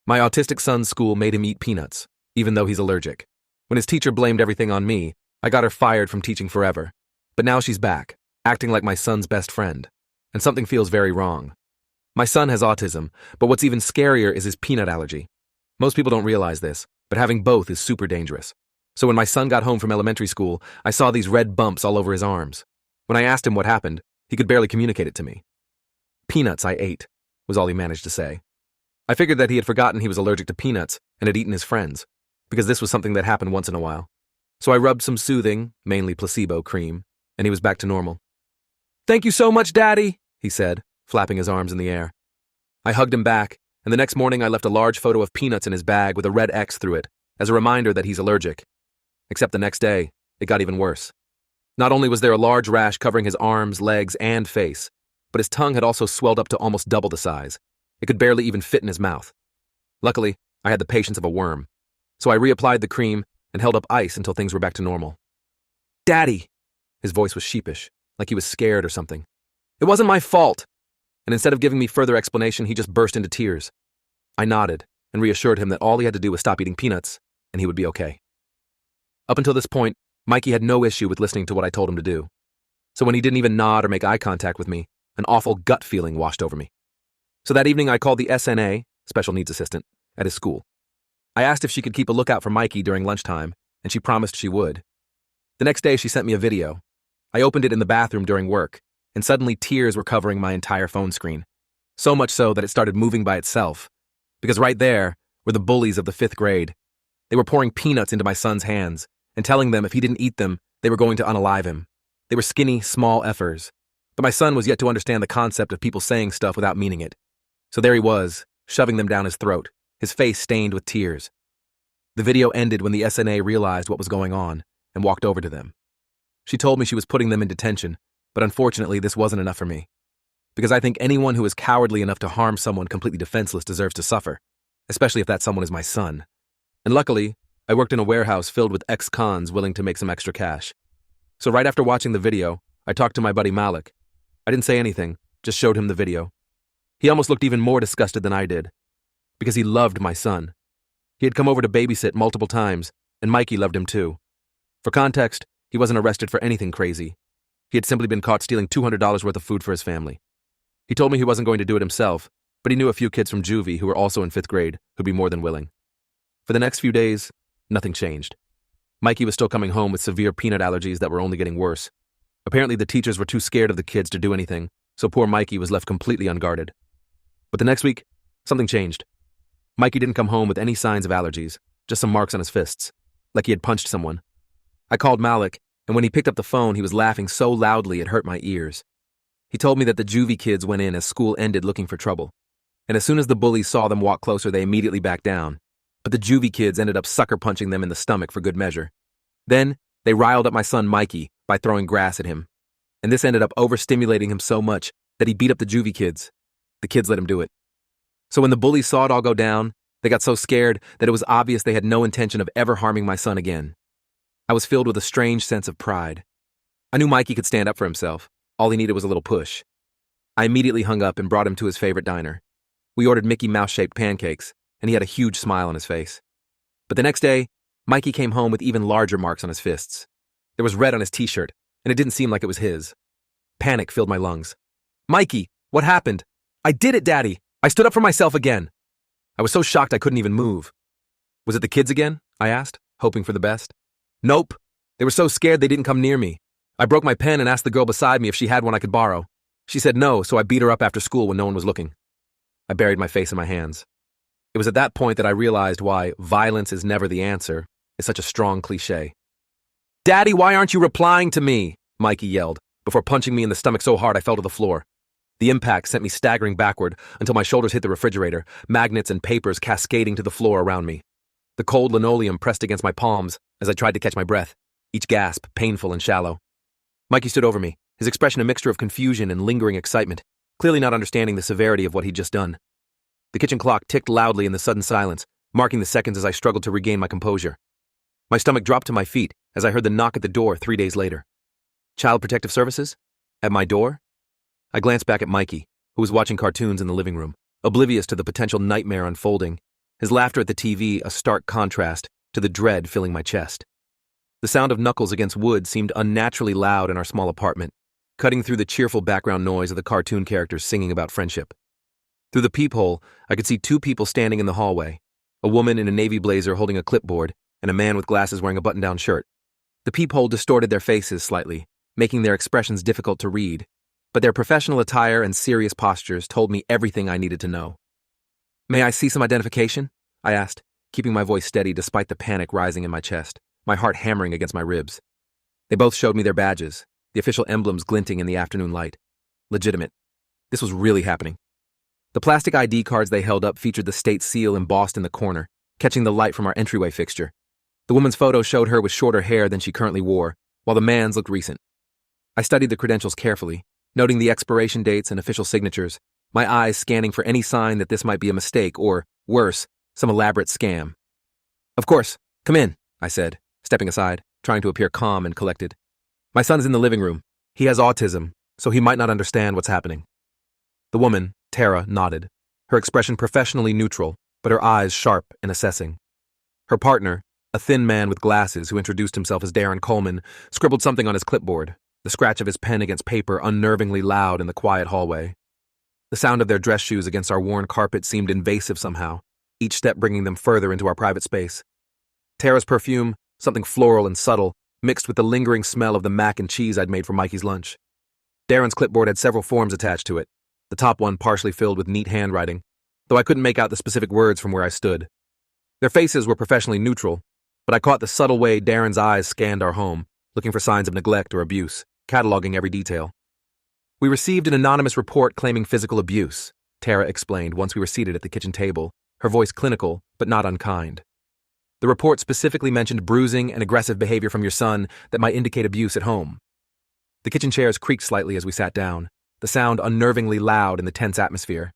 My autistic son's school made him eat peanuts, even though he's allergic. When his teacher blamed everything on me, I got her fired from teaching forever. But now she's back, acting like my son's best friend. And something feels very wrong. My son has autism, but what's even scarier is his peanut allergy. Most people don't realize this, but having both is super dangerous. So when my son got home from elementary school, I saw these red bumps all over his arms. When I asked him what happened, he could barely communicate it to me. Peanuts I ate, was all he managed to say. I figured that he had forgotten he was allergic to peanuts and had eaten his friends, because this was something that happened once in a while. So I rubbed some soothing, mainly placebo, cream, and he was back to normal. "Thank you so much, Daddy," he said, flapping his arms in the air. I hugged him back, and the next morning I left a large photo of peanuts in his bag with a red X through it, as a reminder that he's allergic. Except the next day, it got even worse. Not only was there a large rash covering his arms, legs, and face, but his tongue had also swelled up to almost double the size. It could barely even fit in his mouth. Luckily, I had the patience of a worm, so I reapplied the cream and held up ice until things were back to normal. "Daddy!" His voice was sheepish, like he was scared or something. "It wasn't my fault!" And instead of giving me further explanation, he just burst into tears. I nodded and reassured him that all he had to do was stop eating peanuts, and he would be okay. Up until this point, Mikey had no issue with listening to what I told him to do. So when he didn't even nod or make eye contact with me, an awful gut feeling washed over me. So that evening I called the SNA, special needs assistant, at his school. I asked if she could keep a lookout for Mikey during lunchtime, and she promised she would. The next day she sent me a video. I opened it in the bathroom during work, and suddenly tears were covering my entire phone screen. So much so that it started moving by itself. Because right there were the bullies of the 5th grade. They were pouring peanuts into my son's hands, and telling them if he didn't eat them, they were going to unalive him. They were skinny, small effers. But my son was yet to understand the concept of people saying stuff without meaning it. So there he was, shoving them down his throat, his face stained with tears. The video ended when the SNA realized what was going on and walked over to them. She told me she was putting them in detention, but unfortunately this wasn't enough for me. Because I think anyone who is cowardly enough to harm someone completely defenseless deserves to suffer, especially if that someone is my son. And luckily, I worked in a warehouse filled with ex-cons willing to make some extra cash. So right after watching the video, I talked to my buddy Malik. I didn't say anything, just showed him the video. He almost looked even more disgusted than I did, because he loved my son. He had come over to babysit multiple times, and Mikey loved him too. For context, he wasn't arrested for anything crazy. He had simply been caught stealing $200 worth of food for his family. He told me he wasn't going to do it himself, but he knew a few kids from juvie who were also in 5th grade who'd be more than willing. For the next few days, nothing changed. Mikey was still coming home with severe peanut allergies that were only getting worse. Apparently the teachers were too scared of the kids to do anything, so poor Mikey was left completely unguarded. But the next week, something changed. Mikey didn't come home with any signs of allergies, just some marks on his fists, like he had punched someone. I called Malik, and when he picked up the phone, he was laughing so loudly it hurt my ears. He told me that the juvie kids went in as school ended looking for trouble. And as soon as the bullies saw them walk closer, they immediately backed down. But the juvie kids ended up sucker punching them in the stomach for good measure. Then, they riled up my son Mikey by throwing grass at him. And this ended up overstimulating him so much that he beat up the juvie kids. The kids let him do it. So when the bullies saw it all go down, they got so scared that it was obvious they had no intention of ever harming my son again. I was filled with a strange sense of pride. I knew Mikey could stand up for himself. All he needed was a little push. I immediately hung up and brought him to his favorite diner. We ordered Mickey Mouse-shaped pancakes, and he had a huge smile on his face. But the next day, Mikey came home with even larger marks on his fists. There was red on his t-shirt, and it didn't seem like it was his. Panic filled my lungs. "Mikey, what happened?" "I did it, Daddy! I stood up for myself again!" I was so shocked I couldn't even move. "Was it the kids again?" I asked, hoping for the best. "Nope. They were so scared they didn't come near me. I broke my pen and asked the girl beside me if she had one I could borrow. She said no, so I beat her up after school when no one was looking." I buried my face in my hands. It was at that point that I realized why "violence is never the answer" is such a strong cliche. "Daddy, why aren't you replying to me?" Mikey yelled, before punching me in the stomach so hard I fell to the floor. The impact sent me staggering backward until my shoulders hit the refrigerator, magnets and papers cascading to the floor around me. The cold linoleum pressed against my palms as I tried to catch my breath, each gasp painful and shallow. Mikey stood over me, his expression a mixture of confusion and lingering excitement, clearly not understanding the severity of what he'd just done. The kitchen clock ticked loudly in the sudden silence, marking the seconds as I struggled to regain my composure. My stomach dropped to my feet as I heard the knock at the door 3 days later. Child Protective Services? At my door? I glanced back at Mikey, who was watching cartoons in the living room, oblivious to the potential nightmare unfolding, his laughter at the TV a stark contrast to the dread filling my chest. The sound of knuckles against wood seemed unnaturally loud in our small apartment, cutting through the cheerful background noise of the cartoon characters singing about friendship. Through the peephole, I could see two people standing in the hallway, a woman in a navy blazer holding a clipboard and a man with glasses wearing a button-down shirt. The peephole distorted their faces slightly, making their expressions difficult to read, but their professional attire and serious postures told me everything I needed to know. "May I see some identification?" I asked, keeping my voice steady despite the panic rising in my chest, my heart hammering against my ribs. They both showed me their badges, the official emblems glinting in the afternoon light. Legitimate. This was really happening. The plastic ID cards they held up featured the state seal embossed in the corner, catching the light from our entryway fixture. The woman's photo showed her with shorter hair than she currently wore, while the man's looked recent. I studied the credentials carefully, noting the expiration dates and official signatures, my eyes scanning for any sign that this might be a mistake or, worse, some elaborate scam. "Of course, come in," I said, stepping aside, trying to appear calm and collected. "My son's in the living room. He has autism, so he might not understand what's happening." The woman, Tara, nodded, her expression professionally neutral, but her eyes sharp and assessing. Her partner, a thin man with glasses who introduced himself as Darren Coleman, scribbled something on his clipboard, the scratch of his pen against paper unnervingly loud in the quiet hallway. The sound of their dress shoes against our worn carpet seemed invasive somehow, each step bringing them further into our private space. Tara's perfume, something floral and subtle, mixed with the lingering smell of the mac and cheese I'd made for Mikey's lunch. Darren's clipboard had several forms attached to it, the top one partially filled with neat handwriting, though I couldn't make out the specific words from where I stood. Their faces were professionally neutral, but I caught the subtle way Darren's eyes scanned our home, looking for signs of neglect or abuse, cataloging every detail. "We received an anonymous report claiming physical abuse," Tara explained once we were seated at the kitchen table, her voice clinical but not unkind. "The report specifically mentioned bruising and aggressive behavior from your son that might indicate abuse at home." The kitchen chairs creaked slightly as we sat down, the sound unnervingly loud in the tense atmosphere.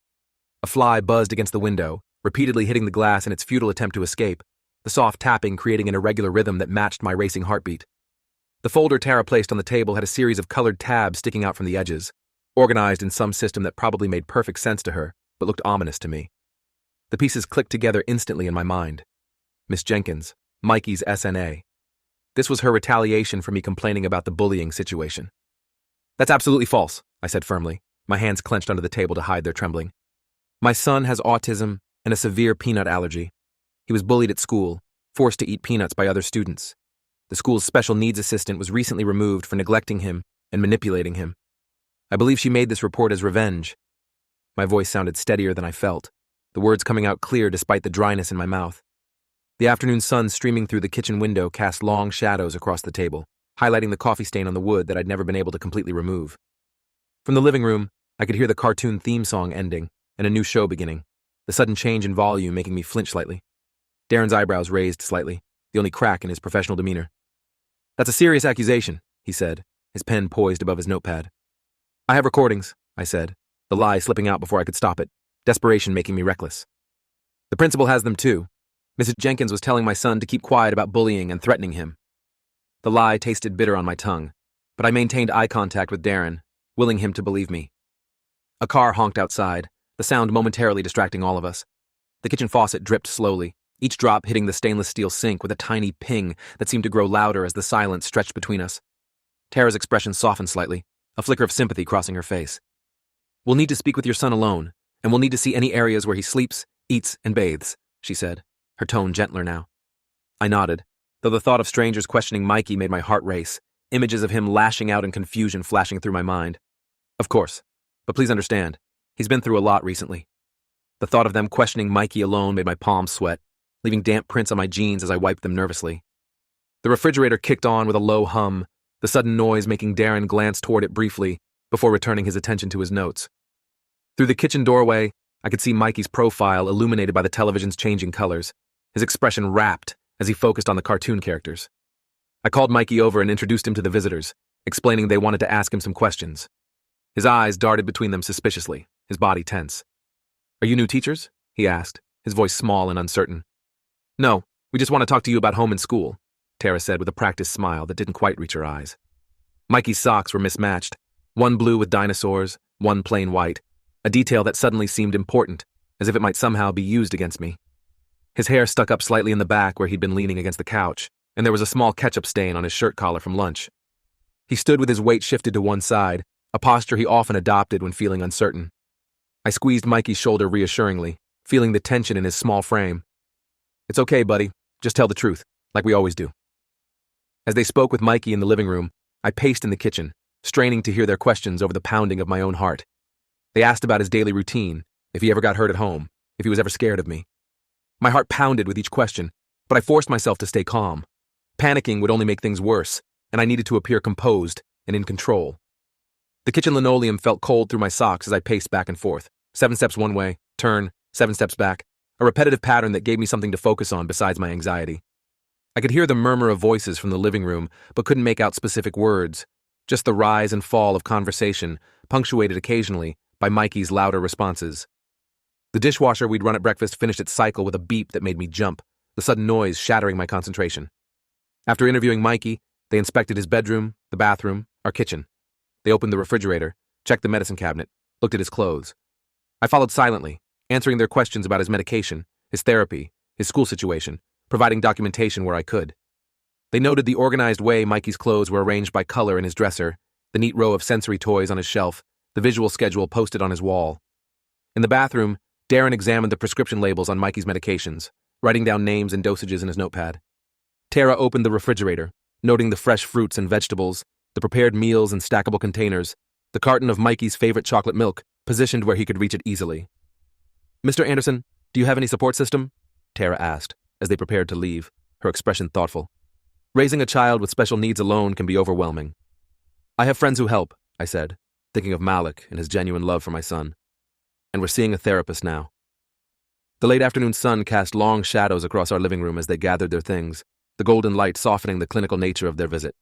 A fly buzzed against the window, repeatedly hitting the glass in its futile attempt to escape, the soft tapping creating an irregular rhythm that matched my racing heartbeat. The folder Tara placed on the table had a series of colored tabs sticking out from the edges, organized in some system that probably made perfect sense to her, but looked ominous to me. The pieces clicked together instantly in my mind. Miss Jenkins, Mikey's SNA. This was her retaliation for me complaining about the bullying situation. "That's absolutely false," I said firmly, my hands clenched under the table to hide their trembling. "My son has autism and a severe peanut allergy. He was bullied at school, forced to eat peanuts by other students. The school's special needs assistant was recently removed for neglecting him and manipulating him. I believe she made this report as revenge." My voice sounded steadier than I felt, the words coming out clear despite the dryness in my mouth. The afternoon sun streaming through the kitchen window cast long shadows across the table, highlighting the coffee stain on the wood that I'd never been able to completely remove. From the living room, I could hear the cartoon theme song ending and a new show beginning, the sudden change in volume making me flinch slightly. Darren's eyebrows raised slightly, the only crack in his professional demeanor. "That's a serious accusation," he said, his pen poised above his notepad. "I have recordings," I said, the lie slipping out before I could stop it, desperation making me reckless. "The principal has them too. Mrs. Jenkins was telling my son to keep quiet about bullying and threatening him." The lie tasted bitter on my tongue, but I maintained eye contact with Darren, willing him to believe me. A car honked outside, the sound momentarily distracting all of us. The kitchen faucet dripped slowly, each drop hitting the stainless steel sink with a tiny ping that seemed to grow louder as the silence stretched between us. Tara's expression softened slightly, a flicker of sympathy crossing her face. "We'll need to speak with your son alone, and we'll need to see any areas where he sleeps, eats, and bathes," she said, her tone gentler now. I nodded, though the thought of strangers questioning Mikey made my heart race, images of him lashing out in confusion flashing through my mind. "Of course, but please understand, he's been through a lot recently." The thought of them questioning Mikey alone made my palms sweat, leaving damp prints on my jeans as I wiped them nervously. The refrigerator kicked on with a low hum, the sudden noise making Darren glance toward it briefly before returning his attention to his notes. Through the kitchen doorway, I could see Mikey's profile illuminated by the television's changing colors, his expression rapt as he focused on the cartoon characters. I called Mikey over and introduced him to the visitors, explaining they wanted to ask him some questions. His eyes darted between them suspiciously, his body tense. "Are you new teachers?" he asked, his voice small and uncertain. "No, we just want to talk to you about home and school," Tara said with a practiced smile that didn't quite reach her eyes. Mikey's socks were mismatched, one blue with dinosaurs, one plain white, a detail that suddenly seemed important, as if it might somehow be used against me. His hair stuck up slightly in the back where he'd been leaning against the couch, and there was a small ketchup stain on his shirt collar from lunch. He stood with his weight shifted to one side, a posture he often adopted when feeling uncertain. I squeezed Mikey's shoulder reassuringly, feeling the tension in his small frame. "It's okay, buddy. Just tell the truth, like we always do." As they spoke with Mikey in the living room, I paced in the kitchen, straining to hear their questions over the pounding of my own heart. They asked about his daily routine, if he ever got hurt at home, if he was ever scared of me. My heart pounded with each question, but I forced myself to stay calm. Panicking would only make things worse, and I needed to appear composed and in control. The kitchen linoleum felt cold through my socks as I paced back and forth. 7 steps one way, turn, 7 steps back, a repetitive pattern that gave me something to focus on besides my anxiety. I could hear the murmur of voices from the living room, but couldn't make out specific words, just the rise and fall of conversation, punctuated occasionally by Mikey's louder responses. The dishwasher we'd run at breakfast finished its cycle with a beep that made me jump, the sudden noise shattering my concentration. After interviewing Mikey, they inspected his bedroom, the bathroom, our kitchen. They opened the refrigerator, checked the medicine cabinet, looked at his clothes. I followed silently, answering their questions about his medication, his therapy, his school situation, providing documentation where I could. They noted the organized way Mikey's clothes were arranged by color in his dresser, the neat row of sensory toys on his shelf, the visual schedule posted on his wall. In the bathroom, Darren examined the prescription labels on Mikey's medications, writing down names and dosages in his notepad. Tara opened the refrigerator, noting the fresh fruits and vegetables, the prepared meals in stackable containers, the carton of Mikey's favorite chocolate milk, positioned where he could reach it easily. "Mr. Anderson, do you have any support system?" Tara asked, as they prepared to leave, her expression thoughtful. "Raising a child with special needs alone can be overwhelming." "I have friends who help," I said, thinking of Malik and his genuine love for my son. "And we're seeing a therapist now." The late afternoon sun cast long shadows across our living room as they gathered their things, the golden light softening the clinical nature of their visit.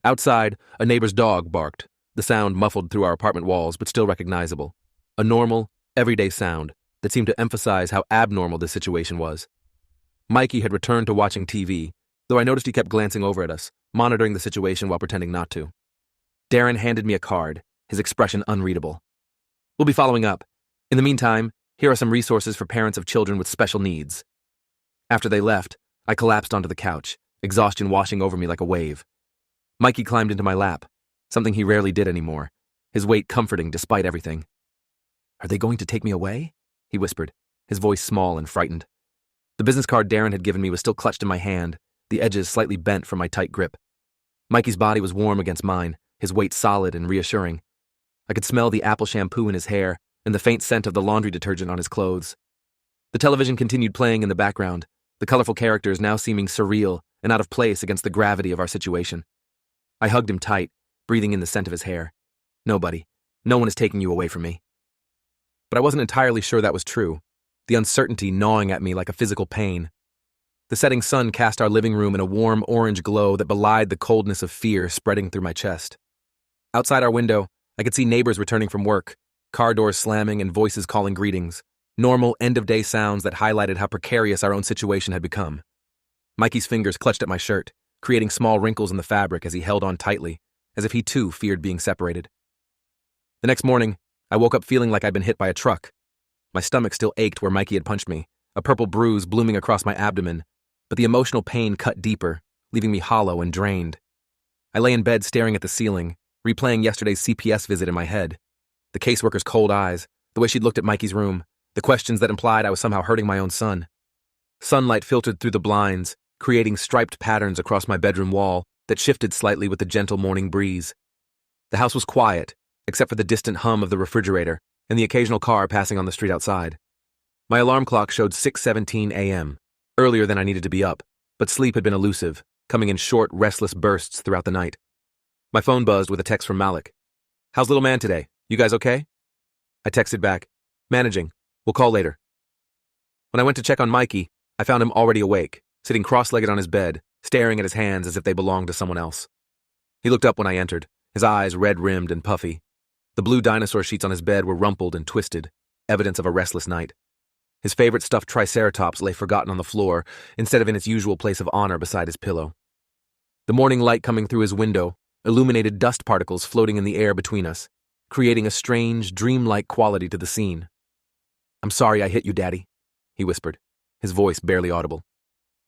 Outside, a neighbor's dog barked, the sound muffled through our apartment walls but still recognizable. A normal, everyday sound that seemed to emphasize how abnormal this situation was. Mikey had returned to watching TV, though I noticed he kept glancing over at us, monitoring the situation while pretending not to. Darren handed me a card, his expression unreadable. "We'll be following up. In the meantime, here are some resources for parents of children with special needs." After they left, I collapsed onto the couch, exhaustion washing over me like a wave. Mikey climbed into my lap, something he rarely did anymore, his weight comforting despite everything. "Are they going to take me away?" he whispered, his voice small and frightened. The business card Darren had given me was still clutched in my hand, the edges slightly bent from my tight grip. Mikey's body was warm against mine, his weight solid and reassuring. I could smell the apple shampoo in his hair and the faint scent of the laundry detergent on his clothes. The television continued playing in the background, the colorful characters now seeming surreal and out of place against the gravity of our situation. I hugged him tight, breathing in the scent of his hair. No one is taking you away from me." But I wasn't entirely sure that was true, the uncertainty gnawing at me like a physical pain. The setting sun cast our living room in a warm orange glow that belied the coldness of fear spreading through my chest. Outside our window, I could see neighbors returning from work, car doors slamming and voices calling greetings, normal end-of-day sounds that highlighted how precarious our own situation had become. Mikey's fingers clutched at my shirt, creating small wrinkles in the fabric as he held on tightly, as if he too feared being separated. The next morning, I woke up feeling like I'd been hit by a truck. My stomach still ached where Mikey had punched me, a purple bruise blooming across my abdomen, but the emotional pain cut deeper, leaving me hollow and drained. I lay in bed staring at the ceiling, replaying yesterday's CPS visit in my head. The caseworker's cold eyes, the way she'd looked at Mikey's room, the questions that implied I was somehow hurting my own son. Sunlight filtered through the blinds, creating striped patterns across my bedroom wall that shifted slightly with the gentle morning breeze. The house was quiet, except for the distant hum of the refrigerator and the occasional car passing on the street outside. My alarm clock showed 6:17 a.m., earlier than I needed to be up, but sleep had been elusive, coming in short, restless bursts throughout the night. My phone buzzed with a text from Malik. "How's little man today? You guys okay?" I texted back, "Managing. We'll call later." When I went to check on Mikey, I found him already awake, sitting cross-legged on his bed, staring at his hands as if they belonged to someone else. He looked up when I entered, his eyes red-rimmed and puffy. The blue dinosaur sheets on his bed were rumpled and twisted, evidence of a restless night. His favorite stuffed triceratops lay forgotten on the floor, instead of in its usual place of honor beside his pillow. The morning light coming through his window illuminated dust particles floating in the air between us, creating a strange, dreamlike quality to the scene. "I'm sorry I hit you, Daddy," he whispered, his voice barely audible.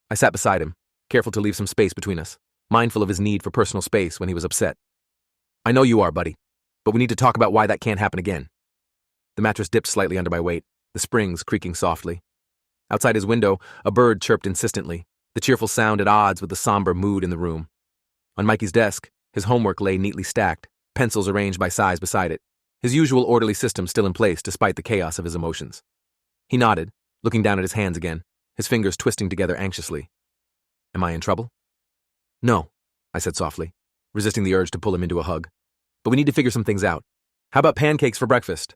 I sat beside him, careful to leave some space between us, mindful of his need for personal space when he was upset. I know you are, buddy, but we need to talk about why that can't happen again. The mattress dipped slightly under my weight, the springs creaking softly. Outside his window, a bird chirped insistently, the cheerful sound at odds with the somber mood in the room. On Mikey's desk, his homework lay neatly stacked, pencils arranged by size beside it, his usual orderly system still in place despite the chaos of his emotions. He nodded, looking down at his hands again, his fingers twisting together anxiously. Am I in trouble? No, I said softly, resisting the urge to pull him into a hug. But we need to figure some things out. How about pancakes for breakfast?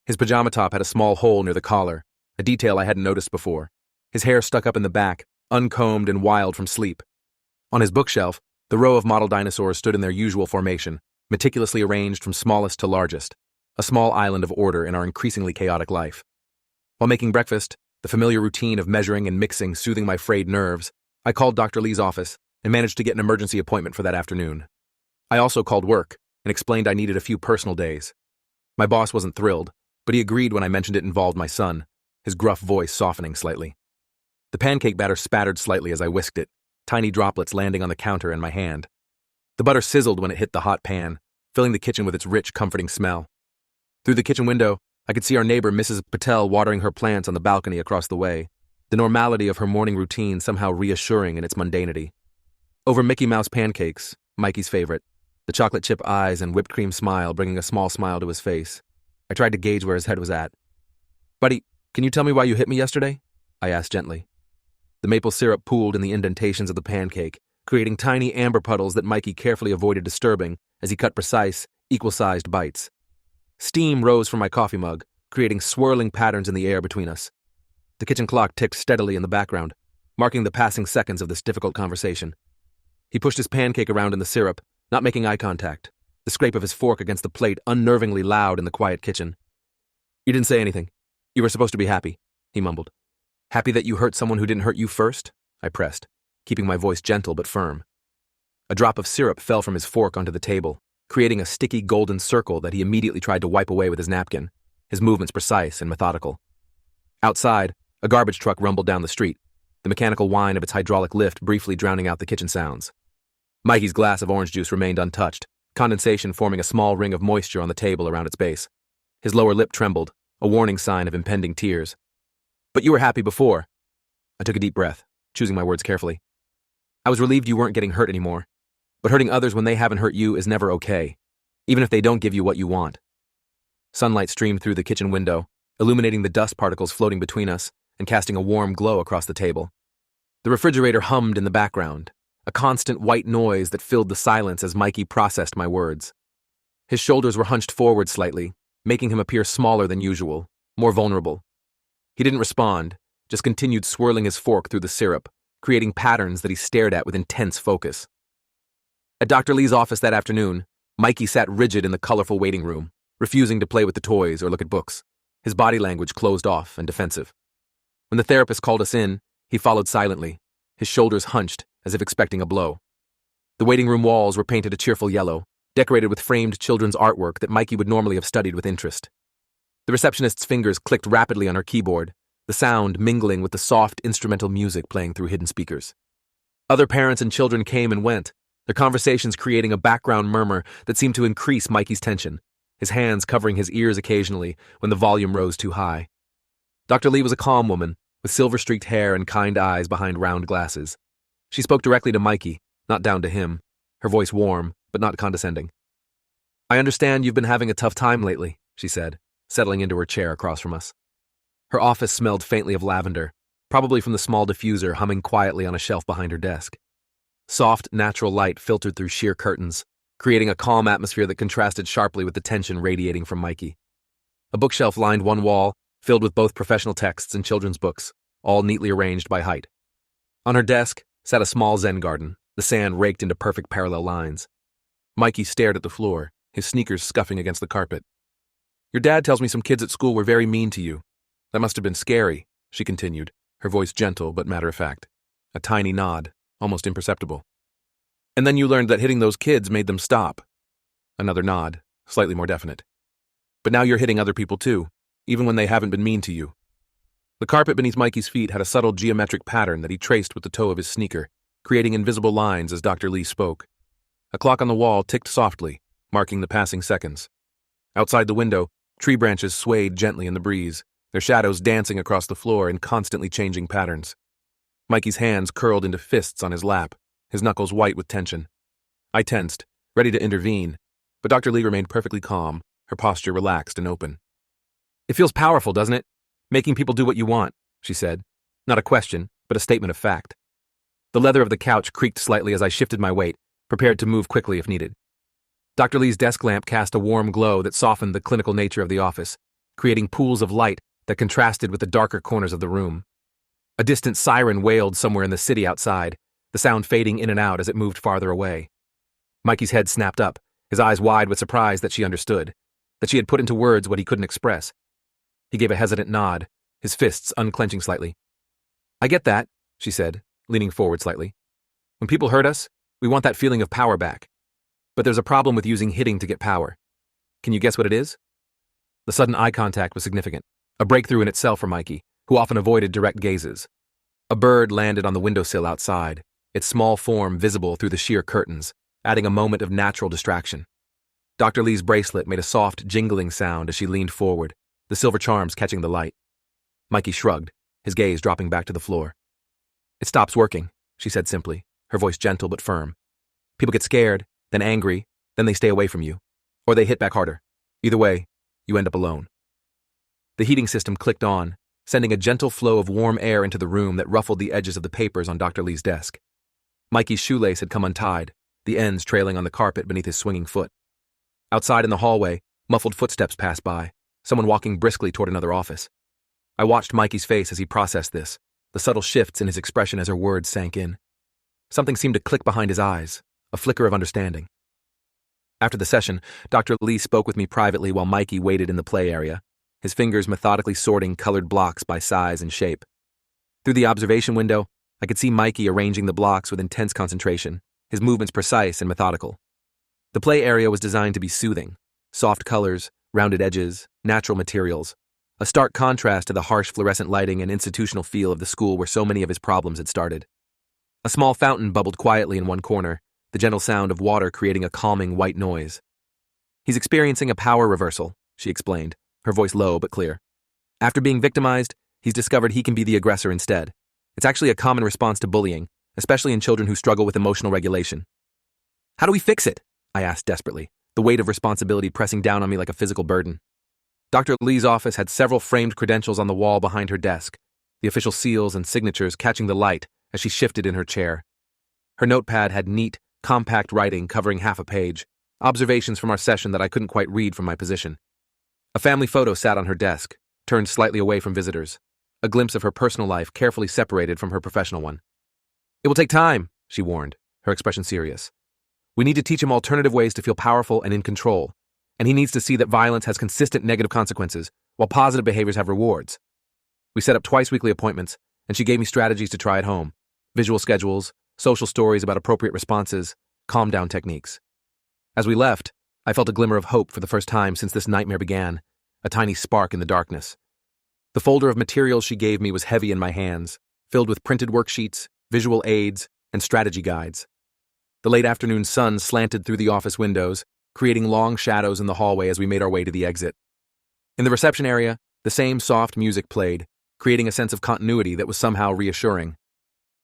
His pajama top had a small hole near the collar, a detail I hadn't noticed before. His hair stuck up in the back, uncombed and wild from sleep. On his bookshelf, the row of model dinosaurs stood in their usual formation, meticulously arranged from smallest to largest, a small island of order in our increasingly chaotic life. While making breakfast, the familiar routine of measuring and mixing soothing my frayed nerves, I called Dr. Lee's office and managed to get an emergency appointment for that afternoon. I also called work and explained I needed a few personal days. My boss wasn't thrilled, but he agreed when I mentioned it involved my son, his gruff voice softening slightly. The pancake batter spattered slightly as I whisked it, tiny droplets landing on the counter in my hand. The butter sizzled when it hit the hot pan, filling the kitchen with its rich, comforting smell. Through the kitchen window, I could see our neighbor Mrs. Patel watering her plants on the balcony across the way, the normality of her morning routine somehow reassuring in its mundanity. Over Mickey Mouse pancakes, Mikey's favorite, the chocolate chip eyes and whipped cream smile bringing a small smile to his face, I tried to gauge where his head was at. Buddy, can you tell me why you hit me yesterday? I asked gently. The maple syrup pooled in the indentations of the pancake, creating tiny amber puddles that Mikey carefully avoided disturbing as he cut precise, equal-sized bites. Steam rose from my coffee mug, creating swirling patterns in the air between us. The kitchen clock ticked steadily in the background, marking the passing seconds of this difficult conversation. He pushed his pancake around in the syrup, not making eye contact, the scrape of his fork against the plate unnervingly loud in the quiet kitchen. You didn't say anything. You were supposed to be happy, he mumbled. Happy that you hurt someone who didn't hurt you first? I pressed, keeping my voice gentle but firm. A drop of syrup fell from his fork onto the table, creating a sticky golden circle that he immediately tried to wipe away with his napkin, his movements precise and methodical. Outside, a garbage truck rumbled down the street, the mechanical whine of its hydraulic lift briefly drowning out the kitchen sounds. Mikey's glass of orange juice remained untouched, condensation forming a small ring of moisture on the table around its base. His lower lip trembled, a warning sign of impending tears. But you were happy before. I took a deep breath, choosing my words carefully. I was relieved you weren't getting hurt anymore. But hurting others when they haven't hurt you is never okay, even if they don't give you what you want. Sunlight streamed through the kitchen window, illuminating the dust particles floating between us and casting a warm glow across the table. The refrigerator hummed in the background, a constant white noise that filled the silence as Mikey processed my words. His shoulders were hunched forward slightly, making him appear smaller than usual, more vulnerable. He didn't respond, just continued swirling his fork through the syrup, creating patterns that he stared at with intense focus. At Dr. Lee's office that afternoon, Mikey sat rigid in the colorful waiting room, refusing to play with the toys or look at books, his body language closed off and defensive. When the therapist called us in, he followed silently, his shoulders hunched as if expecting a blow. The waiting room walls were painted a cheerful yellow, decorated with framed children's artwork that Mikey would normally have studied with interest. The receptionist's fingers clicked rapidly on her keyboard, the sound mingling with the soft instrumental music playing through hidden speakers. Other parents and children came and went, their conversations creating a background murmur that seemed to increase Mikey's tension, his hands covering his ears occasionally when the volume rose too high. Dr. Lee was a calm woman, with silver-streaked hair and kind eyes behind round glasses. She spoke directly to Mikey, not down to him, her voice warm, but not condescending. I understand you've been having a tough time lately, she said, settling into her chair across from us. Her office smelled faintly of lavender, probably from the small diffuser humming quietly on a shelf behind her desk. Soft, natural light filtered through sheer curtains, creating a calm atmosphere that contrasted sharply with the tension radiating from Mikey. A bookshelf lined one wall, filled with both professional texts and children's books, all neatly arranged by height. On her desk sat a small Zen garden, the sand raked into perfect parallel lines. Mikey stared at the floor, his sneakers scuffing against the carpet. Your dad tells me some kids at school were very mean to you. That must have been scary, she continued, her voice gentle but matter-of-fact. A tiny nod, almost imperceptible. And then you learned that hitting those kids made them stop. Another nod, slightly more definite. But now you're hitting other people too, even when they haven't been mean to you. The carpet beneath Mikey's feet had a subtle geometric pattern that he traced with the toe of his sneaker, creating invisible lines as Dr. Lee spoke. A clock on the wall ticked softly, marking the passing seconds. Outside the window, tree branches swayed gently in the breeze, their shadows dancing across the floor in constantly changing patterns. Mikey's hands curled into fists on his lap, his knuckles white with tension. I tensed, ready to intervene, but Dr. Lee remained perfectly calm, her posture relaxed and open. "It feels powerful, doesn't it? Making people do what you want," she said. Not a question, but a statement of fact. The leather of the couch creaked slightly as I shifted my weight, prepared to move quickly if needed. Dr. Lee's desk lamp cast a warm glow that softened the clinical nature of the office, creating pools of light that contrasted with the darker corners of the room. A distant siren wailed somewhere in the city outside, the sound fading in and out as it moved farther away. Mikey's head snapped up, his eyes wide with surprise that she understood, that she had put into words what he couldn't express. He gave a hesitant nod, his fists unclenching slightly. "I get that," she said, leaning forward slightly. "When people hurt us, we want that feeling of power back. But there's a problem with using hitting to get power. Can you guess what it is?" The sudden eye contact was significant, a breakthrough in itself for Mikey, who often avoided direct gazes. A bird landed on the windowsill outside, its small form visible through the sheer curtains, adding a moment of natural distraction. Dr. Lee's bracelet made a soft, jingling sound as she leaned forward, the silver charms catching the light. Mikey shrugged, his gaze dropping back to the floor. "It stops working," she said simply, her voice gentle but firm. "People get scared, then angry, then they stay away from you. Or they hit back harder. Either way, you end up alone." The heating system clicked on, sending a gentle flow of warm air into the room that ruffled the edges of the papers on Dr. Lee's desk. Mikey's shoelace had come untied, the ends trailing on the carpet beneath his swinging foot. Outside in the hallway, muffled footsteps passed by, someone walking briskly toward another office. I watched Mikey's face as he processed this, the subtle shifts in his expression as her words sank in. Something seemed to click behind his eyes, a flicker of understanding. After the session, Dr. Lee spoke with me privately while Mikey waited in the play area, his fingers methodically sorting colored blocks by size and shape. Through the observation window, I could see Mikey arranging the blocks with intense concentration, his movements precise and methodical. The play area was designed to be soothing, soft colors, rounded edges, natural materials, a stark contrast to the harsh fluorescent lighting and institutional feel of the school where so many of his problems had started. A small fountain bubbled quietly in one corner, the gentle sound of water creating a calming white noise. "He's experiencing a power reversal," she explained, her voice low but clear. "After being victimized, he's discovered he can be the aggressor instead. It's actually a common response to bullying, especially in children who struggle with emotional regulation." "How do we fix it?" I asked desperately, the weight of responsibility pressing down on me like a physical burden. Dr. Lee's office had several framed credentials on the wall behind her desk, the official seals and signatures catching the light as she shifted in her chair. Her notepad had neat, compact writing covering half a page, observations from our session that I couldn't quite read from my position. A family photo sat on her desk, turned slightly away from visitors, a glimpse of her personal life carefully separated from her professional one. "It will take time," she warned, her expression serious. "We need to teach him alternative ways to feel powerful and in control, and he needs to see that violence has consistent negative consequences, while positive behaviors have rewards." We set up twice-weekly appointments, and she gave me strategies to try at home, visual schedules, social stories about appropriate responses, calm-down techniques. As we left, I felt a glimmer of hope for the first time since this nightmare began, a tiny spark in the darkness. The folder of materials she gave me was heavy in my hands, filled with printed worksheets, visual aids, and strategy guides. The late afternoon sun slanted through the office windows, creating long shadows in the hallway as we made our way to the exit. In the reception area, the same soft music played, creating a sense of continuity that was somehow reassuring.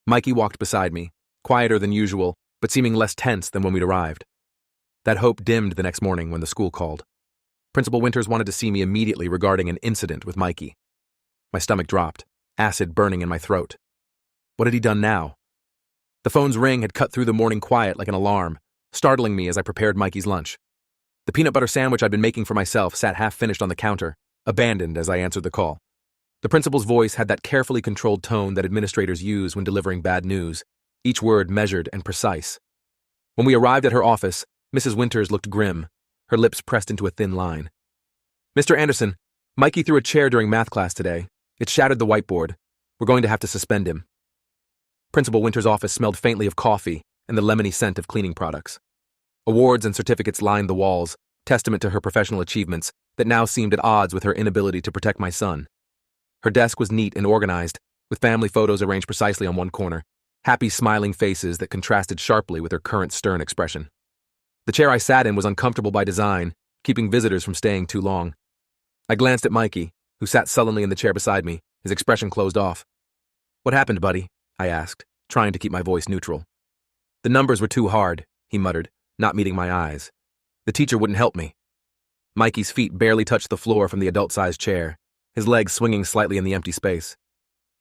Mikey walked beside me, quieter than usual, but seeming less tense than when we'd arrived. That hope dimmed the next morning when the school called. Principal Winters wanted to see me immediately regarding an incident with Mikey. My stomach dropped, acid burning in my throat. What had he done now? The phone's ring had cut through the morning quiet like an alarm, startling me as I prepared Mikey's lunch. The peanut butter sandwich I'd been making for myself sat half-finished on the counter, abandoned as I answered the call. The principal's voice had that carefully controlled tone that administrators use when delivering bad news, each word measured and precise. When we arrived at her office, Mrs. Winters looked grim, her lips pressed into a thin line. "Mr. Anderson, Mikey threw a chair during math class today. It shattered the whiteboard. We're going to have to suspend him." Principal Winters' office smelled faintly of coffee and the lemony scent of cleaning products. Awards and certificates lined the walls, testament to her professional achievements that now seemed at odds with her inability to protect my son. Her desk was neat and organized, with family photos arranged precisely on one corner, happy smiling faces that contrasted sharply with her current stern expression. The chair I sat in was uncomfortable by design, keeping visitors from staying too long. I glanced at Mikey, who sat sullenly in the chair beside me, his expression closed off. "What happened, buddy?" I asked, trying to keep my voice neutral. "The numbers were too hard," he muttered, not meeting my eyes. "The teacher wouldn't help me." Mikey's feet barely touched the floor from the adult-sized chair, his legs swinging slightly in the empty space.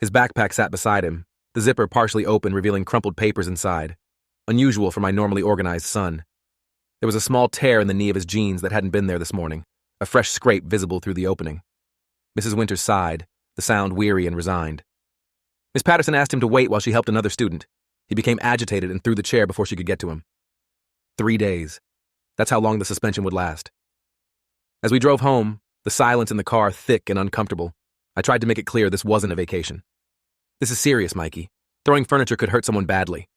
His backpack sat beside him, the zipper partially open revealing crumpled papers inside, unusual for my normally organized son. There was a small tear in the knee of his jeans that hadn't been there this morning, a fresh scrape visible through the opening. Mrs. Winters sighed, the sound weary and resigned. Miss Patterson asked him to wait while she helped another student. He became agitated and threw the chair before she could get to him. 3 days. That's how long the suspension would last. As we drove home, the silence in the car thick and uncomfortable, I tried to make it clear this wasn't a vacation. "This is serious, Mikey. Throwing furniture could hurt someone badly."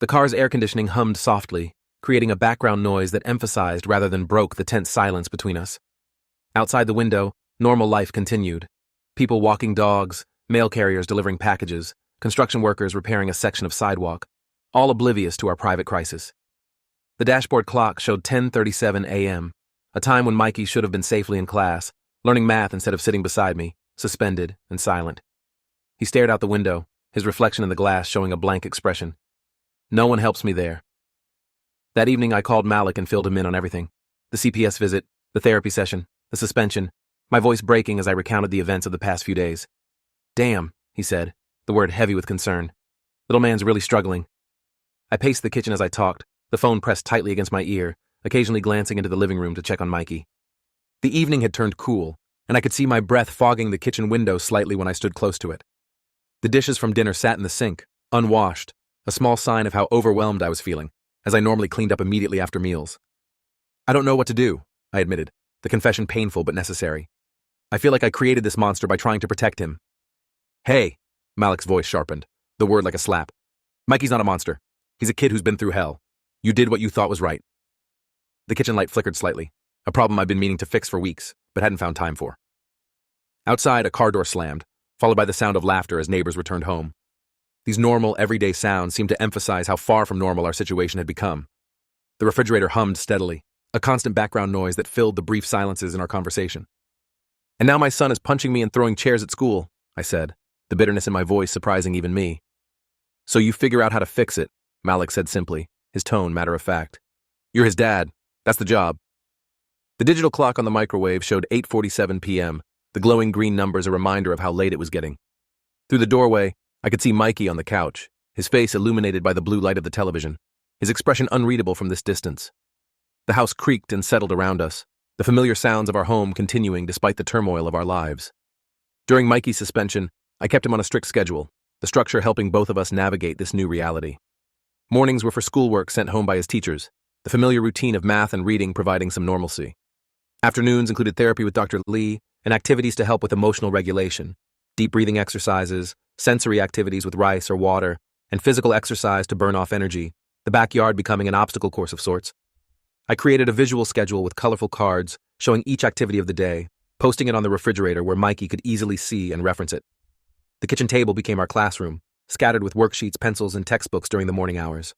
The car's air conditioning hummed softly, creating a background noise that emphasized rather than broke the tense silence between us. Outside the window, normal life continued. People walking dogs, mail carriers delivering packages, construction workers repairing a section of sidewalk, all oblivious to our private crisis. The dashboard clock showed 10:37 a.m., a time when Mikey should have been safely in class, learning math instead of sitting beside me, suspended and silent. He stared out the window, his reflection in the glass showing a blank expression. No one helps me there. That evening I called Malik and filled him in on everything. The CPS visit, the therapy session, the suspension, my voice breaking as I recounted the events of the past few days. "Damn," he said, the word heavy with concern. "Little man's really struggling." I paced the kitchen as I talked, the phone pressed tightly against my ear, occasionally glancing into the living room to check on Mikey. The evening had turned cool, and I could see my breath fogging the kitchen window slightly when I stood close to it. The dishes from dinner sat in the sink, unwashed, a small sign of how overwhelmed I was feeling, as I normally cleaned up immediately after meals. "I don't know what to do," I admitted, the confession painful but necessary. "I feel like I created this monster by trying to protect him." "Hey," Malik's voice sharpened, the word like a slap. "Mikey's not a monster. He's a kid who's been through hell. You did what you thought was right." The kitchen light flickered slightly, a problem I'd been meaning to fix for weeks, but hadn't found time for. Outside, a car door slammed, followed by the sound of laughter as neighbors returned home. These normal, everyday sounds seemed to emphasize how far from normal our situation had become. The refrigerator hummed steadily, a constant background noise that filled the brief silences in our conversation. "And now my son is punching me and throwing chairs at school," I said, the bitterness in my voice surprising even me. "So you figure out how to fix it," Malik said simply, his tone matter of fact. "You're his dad. That's the job." The digital clock on the microwave showed 8:47 p.m., the glowing green numbers a reminder of how late it was getting. Through the doorway, I could see Mikey on the couch, his face illuminated by the blue light of the television, his expression unreadable from this distance. The house creaked and settled around us, the familiar sounds of our home continuing despite the turmoil of our lives. During Mikey's suspension, I kept him on a strict schedule, the structure helping both of us navigate this new reality. Mornings were for schoolwork sent home by his teachers, the familiar routine of math and reading providing some normalcy. Afternoons included therapy with Dr. Lee and activities to help with emotional regulation, deep breathing exercises, sensory activities with rice or water, and physical exercise to burn off energy, the backyard becoming an obstacle course of sorts. I created a visual schedule with colorful cards showing each activity of the day, posting it on the refrigerator where Mikey could easily see and reference it. The kitchen table became our classroom, scattered with worksheets, pencils, and textbooks during the morning hours.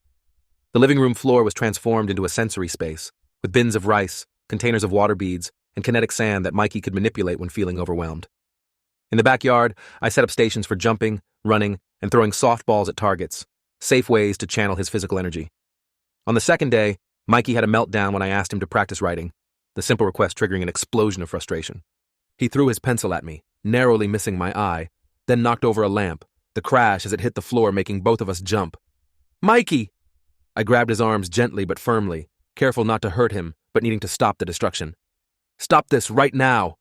The living room floor was transformed into a sensory space, with bins of rice, containers of water beads, and kinetic sand that Mikey could manipulate when feeling overwhelmed. In the backyard, I set up stations for jumping, running, and throwing softballs at targets, safe ways to channel his physical energy. On the second day, Mikey had a meltdown when I asked him to practice writing, the simple request triggering an explosion of frustration. He threw his pencil at me, narrowly missing my eye, then knocked over a lamp, the crash as it hit the floor making both of us jump. "Mikey!" I grabbed his arms gently but firmly, careful not to hurt him, but needing to stop the destruction. "Stop this right now!"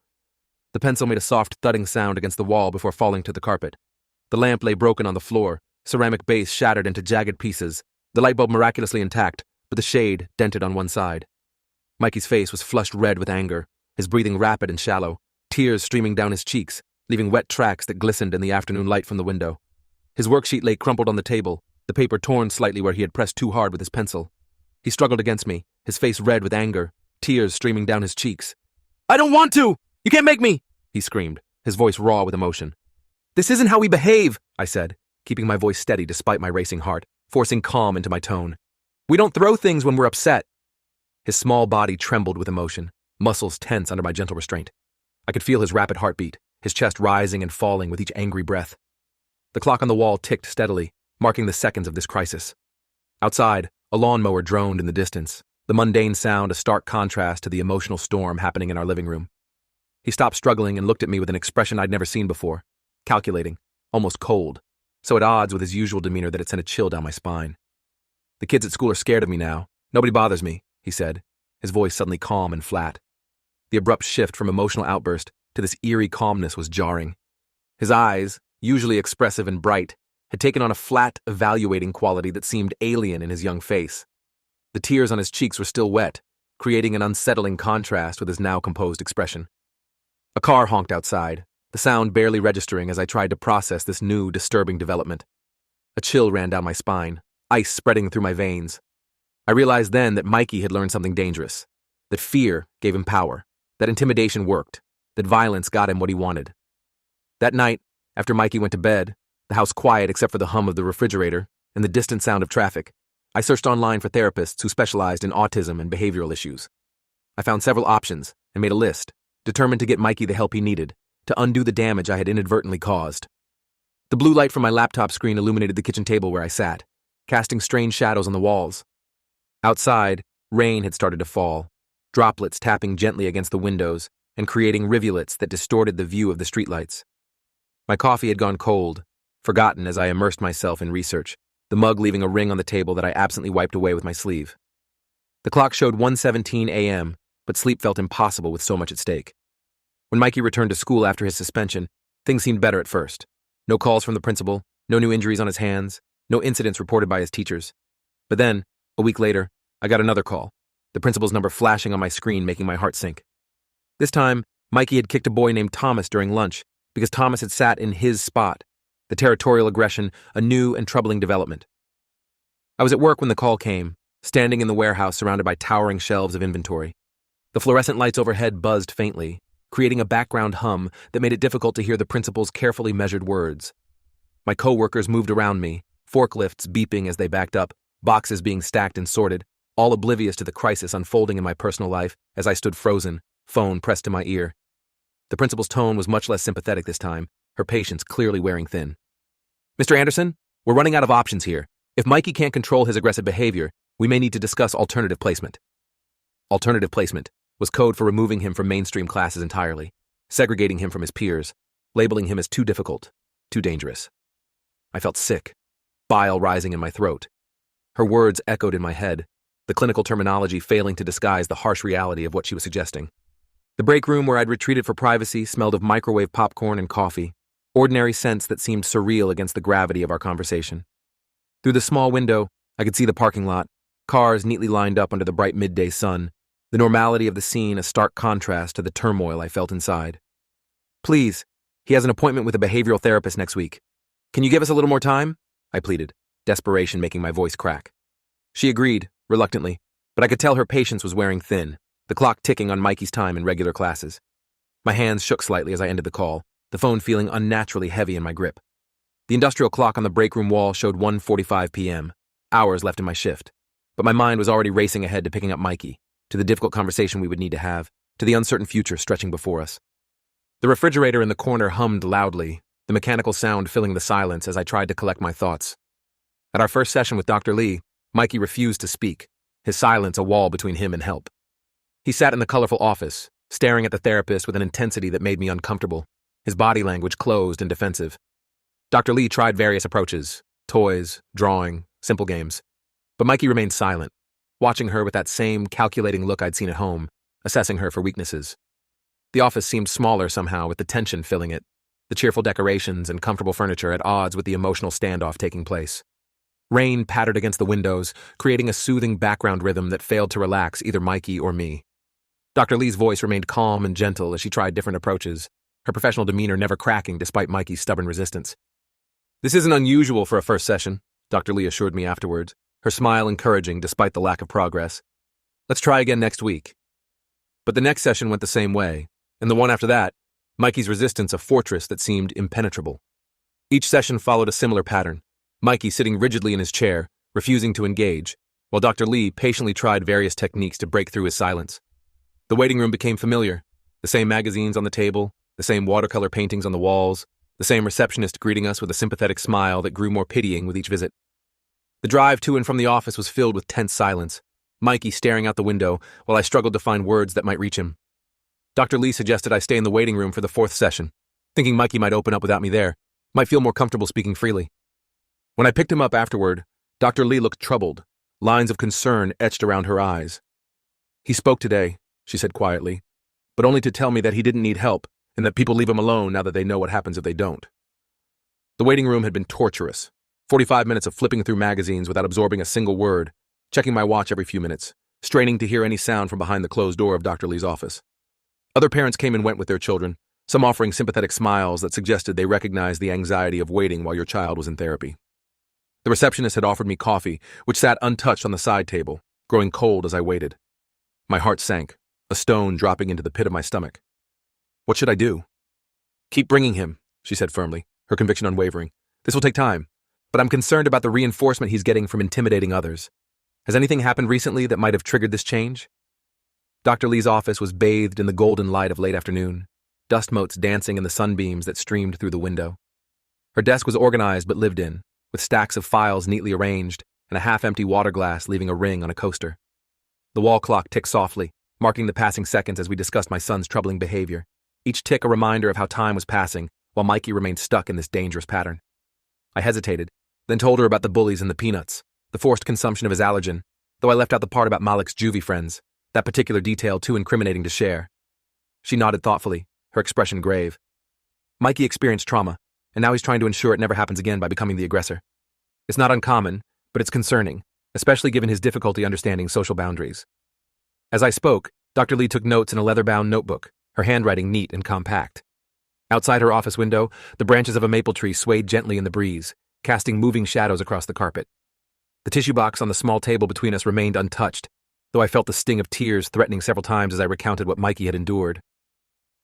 The pencil made a soft thudding sound against the wall before falling to the carpet. The lamp lay broken on the floor, ceramic base shattered into jagged pieces, the light bulb miraculously intact, but the shade dented on one side. Mikey's face was flushed red with anger, his breathing rapid and shallow, tears streaming down his cheeks, leaving wet tracks that glistened in the afternoon light from the window. His worksheet lay crumpled on the table, the paper torn slightly where he had pressed too hard with his pencil. He struggled against me, his face red with anger, tears streaming down his cheeks. "I don't want to! You can't make me!" he screamed, his voice raw with emotion. "This isn't how we behave," I said, keeping my voice steady despite my racing heart, forcing calm into my tone. "We don't throw things when we're upset." His small body trembled with emotion, muscles tense under my gentle restraint. I could feel his rapid heartbeat, his chest rising and falling with each angry breath. The clock on the wall ticked steadily, marking the seconds of this crisis. Outside, a lawnmower droned in the distance, the mundane sound a stark contrast to the emotional storm happening in our living room. He stopped struggling and looked at me with an expression I'd never seen before, calculating, almost cold, so at odds with his usual demeanor that it sent a chill down my spine. "The kids at school are scared of me now. Nobody bothers me," he said, his voice suddenly calm and flat. The abrupt shift from emotional outburst to this eerie calmness was jarring. His eyes, usually expressive and bright, had taken on a flat, evaluating quality that seemed alien in his young face. The tears on his cheeks were still wet, creating an unsettling contrast with his now composed expression. A car honked outside, the sound barely registering as I tried to process this new, disturbing development. A chill ran down my spine, ice spreading through my veins. I realized then that Mikey had learned something dangerous, that fear gave him power, that intimidation worked, that violence got him what he wanted. That night, after Mikey went to bed, the house quiet except for the hum of the refrigerator and the distant sound of traffic, I searched online for therapists who specialized in autism and behavioral issues. I found several options and made a list, determined to get Mikey the help he needed, to undo the damage I had inadvertently caused. The blue light from my laptop screen illuminated the kitchen table where I sat, casting strange shadows on the walls. Outside, rain had started to fall, droplets tapping gently against the windows and creating rivulets that distorted the view of the streetlights. My coffee had gone cold, forgotten as I immersed myself in research, the mug leaving a ring on the table that I absently wiped away with my sleeve. The clock showed 1:17 a.m., but sleep felt impossible with so much at stake. When Mikey returned to school after his suspension, things seemed better at first. No calls from the principal, no new injuries on his hands, no incidents reported by his teachers. But then, a week later, I got another call, the principal's number flashing on my screen, making my heart sink. This time, Mikey had kicked a boy named Thomas during lunch because Thomas had sat in his spot, the territorial aggression, a new and troubling development. I was at work when the call came, standing in the warehouse surrounded by towering shelves of inventory. The fluorescent lights overhead buzzed faintly, creating a background hum that made it difficult to hear the principal's carefully measured words. My coworkers moved around me, forklifts beeping as they backed up, boxes being stacked and sorted, all oblivious to the crisis unfolding in my personal life as I stood frozen, phone pressed to my ear. The principal's tone was much less sympathetic this time, her patience clearly wearing thin. "Mr. Anderson, we're running out of options here. If Mikey can't control his aggressive behavior, we may need to discuss alternative placement." Alternative placement was code for removing him from mainstream classes entirely, segregating him from his peers, labeling him as too difficult, too dangerous. I felt sick, bile rising in my throat. Her words echoed in my head, the clinical terminology failing to disguise the harsh reality of what she was suggesting. The break room where I'd retreated for privacy smelled of microwave popcorn and coffee, ordinary scents that seemed surreal against the gravity of our conversation. Through the small window, I could see the parking lot, cars neatly lined up under the bright midday sun, the normality of the scene a stark contrast to the turmoil I felt inside. "Please, he has an appointment with a behavioral therapist next week. Can you give us a little more time?" I pleaded, desperation making my voice crack. She agreed, reluctantly, but I could tell her patience was wearing thin, the clock ticking on Mikey's time in regular classes. My hands shook slightly as I ended the call, the phone feeling unnaturally heavy in my grip. The industrial clock on the break room wall showed 1:45 p.m., hours left in my shift, but my mind was already racing ahead to picking up Mikey, to the difficult conversation we would need to have, to the uncertain future stretching before us. The refrigerator in the corner hummed loudly, the mechanical sound filling the silence as I tried to collect my thoughts. At our first session with Dr. Lee, Mikey refused to speak, his silence a wall between him and help. He sat in the colorful office, staring at the therapist with an intensity that made me uncomfortable, his body language closed and defensive. Dr. Lee tried various approaches, toys, drawing, simple games, but Mikey remained silent, watching her with that same calculating look I'd seen at home, assessing her for weaknesses. The office seemed smaller somehow with the tension filling it, the cheerful decorations and comfortable furniture at odds with the emotional standoff taking place. Rain pattered against the windows, creating a soothing background rhythm that failed to relax either Mikey or me. Dr. Lee's voice remained calm and gentle as she tried different approaches, her professional demeanor never cracking despite Mikey's stubborn resistance. "This isn't unusual for a first session," Dr. Lee assured me afterwards, her smile encouraging despite the lack of progress. "Let's try again next week." But the next session went the same way, and the one after that, Mikey's resistance a fortress that seemed impenetrable. Each session followed a similar pattern, Mikey sitting rigidly in his chair, refusing to engage, while Dr. Lee patiently tried various techniques to break through his silence. The waiting room became familiar, the same magazines on the table, the same watercolor paintings on the walls, the same receptionist greeting us with a sympathetic smile that grew more pitying with each visit. The drive to and from the office was filled with tense silence, Mikey staring out the window while I struggled to find words that might reach him. Dr. Lee suggested I stay in the waiting room for the 4th session, thinking Mikey might open up without me there, might feel more comfortable speaking freely. When I picked him up afterward, Dr. Lee looked troubled, lines of concern etched around her eyes. "He spoke today," she said quietly, "but only to tell me that he didn't need help and that people leave him alone now that they know what happens if they don't." The waiting room had been torturous, 45 minutes of flipping through magazines without absorbing a single word, checking my watch every few minutes, straining to hear any sound from behind the closed door of Dr. Lee's office. Other parents came and went with their children, some offering sympathetic smiles that suggested they recognized the anxiety of waiting while your child was in therapy. The receptionist had offered me coffee, which sat untouched on the side table, growing cold as I waited. My heart sank, a stone dropping into the pit of my stomach. What should I do? "Keep bringing him," she said firmly, her conviction unwavering. "This will take time, but I'm concerned about the reinforcement he's getting from intimidating others. Has anything happened recently that might have triggered this change?" Dr. Lee's office was bathed in the golden light of late afternoon, dust motes dancing in the sunbeams that streamed through the window. Her desk was organized but lived in, with stacks of files neatly arranged and a half-empty water glass leaving a ring on a coaster. The wall clock ticked softly, marking the passing seconds as we discussed my son's troubling behavior, each tick a reminder of how time was passing while Mikey remained stuck in this dangerous pattern. I hesitated, then told her about the bullies and the peanuts, the forced consumption of his allergen, though I left out the part about Malik's juvie friends, that particular detail too incriminating to share. She nodded thoughtfully, her expression grave. "Mikey experienced trauma, and now he's trying to ensure it never happens again by becoming the aggressor. It's not uncommon, but it's concerning, especially given his difficulty understanding social boundaries." As I spoke, Dr. Lee took notes in a leather-bound notebook, her handwriting neat and compact. Outside her office window, the branches of a maple tree swayed gently in the breeze, casting moving shadows across the carpet. The tissue box on the small table between us remained untouched, though I felt the sting of tears threatening several times as I recounted what Mikey had endured.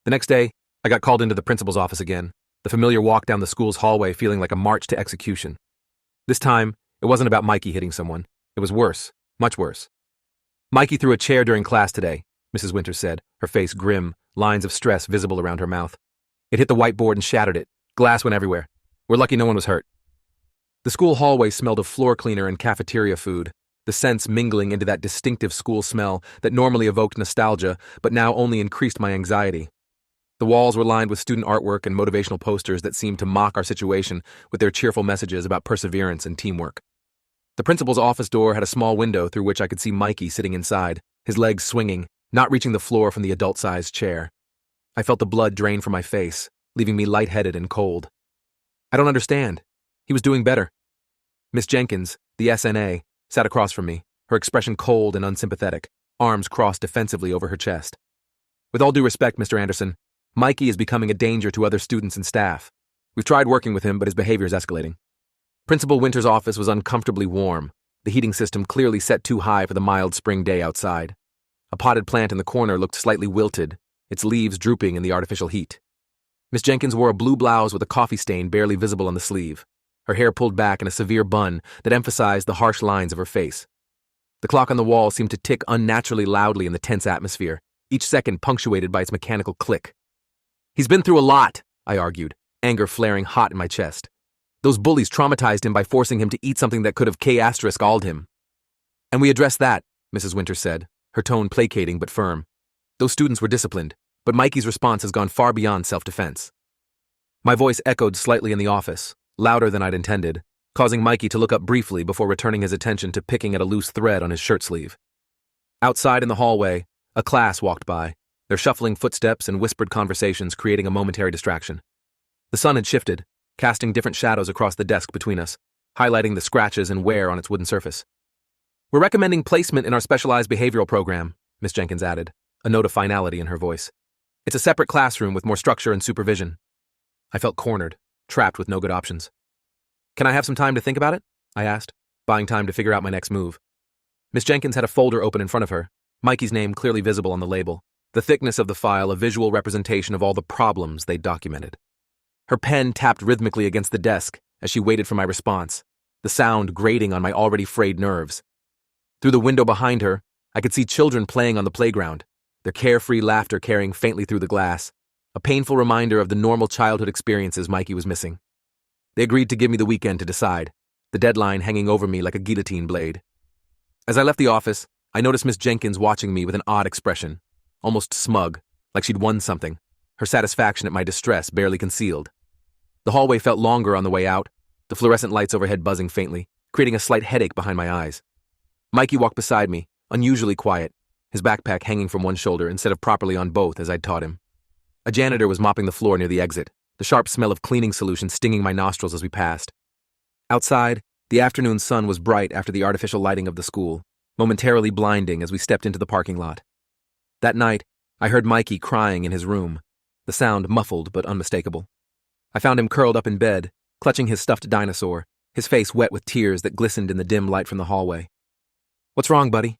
The next day, I got called into the principal's office again, the familiar walk down the school's hallway feeling like a march to execution. This time, it wasn't about Mikey hitting someone. It was worse, much worse. "Mikey threw a chair during class today," Mrs. Winters said, her face grim, lines of stress visible around her mouth. "It hit the whiteboard and shattered it. Glass went everywhere. We're lucky no one was hurt." The school hallway smelled of floor cleaner and cafeteria food, the scents mingling into that distinctive school smell that normally evoked nostalgia, but now only increased my anxiety. The walls were lined with student artwork and motivational posters that seemed to mock our situation with their cheerful messages about perseverance and teamwork. The principal's office door had a small window through which I could see Mikey sitting inside, his legs swinging, not reaching the floor from the adult-sized chair. I felt the blood drain from my face, leaving me lightheaded and cold. "I don't understand. He was doing better." Miss Jenkins, the SNA, sat across from me, her expression cold and unsympathetic, arms crossed defensively over her chest. "With all due respect, Mr. Anderson, Mikey is becoming a danger to other students and staff. We've tried working with him, but his behavior is escalating." Principal Winter's office was uncomfortably warm, the heating system clearly set too high for the mild spring day outside. A potted plant in the corner looked slightly wilted, its leaves drooping in the artificial heat. Miss Jenkins wore a blue blouse with a coffee stain barely visible on the sleeve, her hair pulled back in a severe bun that emphasized the harsh lines of her face. The clock on the wall seemed to tick unnaturally loudly in the tense atmosphere, each second punctuated by its mechanical click. "He's been through a lot," I argued, anger flaring hot in my chest. "Those bullies traumatized him by forcing him to eat something that could have K***ed him." "And we addressed that," Mrs. Winters said, her tone placating but firm. "Those students were disciplined, but Mikey's response has gone far beyond self-defense." My voice echoed slightly in the office, louder than I'd intended, causing Mikey to look up briefly before returning his attention to picking at a loose thread on his shirt sleeve. Outside in the hallway, a class walked by, their shuffling footsteps and whispered conversations creating a momentary distraction. The sun had shifted, casting different shadows across the desk between us, highlighting the scratches and wear on its wooden surface. "We're recommending placement in our specialized behavioral program," Miss Jenkins added, a note of finality in her voice. "It's a separate classroom with more structure and supervision." I felt cornered, trapped with no good options. "Can I have some time to think about it?" I asked, buying time to figure out my next move. Miss Jenkins had a folder open in front of her, Mikey's name clearly visible on the label. the thickness of the file a visual representation of all the problems they'd documented. Her pen tapped rhythmically against the desk as she waited for my response, the sound grating on my already frayed nerves. Through the window behind her, I could see children playing on the playground, their carefree laughter carrying faintly through the glass, a painful reminder of the normal childhood experiences Mikey was missing. They agreed to give me the weekend to decide, the deadline hanging over me like a guillotine blade. As I left the office, I noticed Miss Jenkins watching me with an odd expression, almost smug, like she'd won something, her satisfaction at my distress barely concealed. The hallway felt longer on the way out, the fluorescent lights overhead buzzing faintly, creating a slight headache behind my eyes. Mikey walked beside me, unusually quiet, his backpack hanging from one shoulder instead of properly on both as I'd taught him. A janitor was mopping the floor near the exit, the sharp smell of cleaning solution stinging my nostrils as we passed. Outside, the afternoon sun was bright after the artificial lighting of the school, momentarily blinding as we stepped into the parking lot. That night, I heard Mikey crying in his room, the sound muffled but unmistakable. I found him curled up in bed, clutching his stuffed dinosaur, his face wet with tears that glistened in the dim light from the hallway. "What's wrong, buddy?"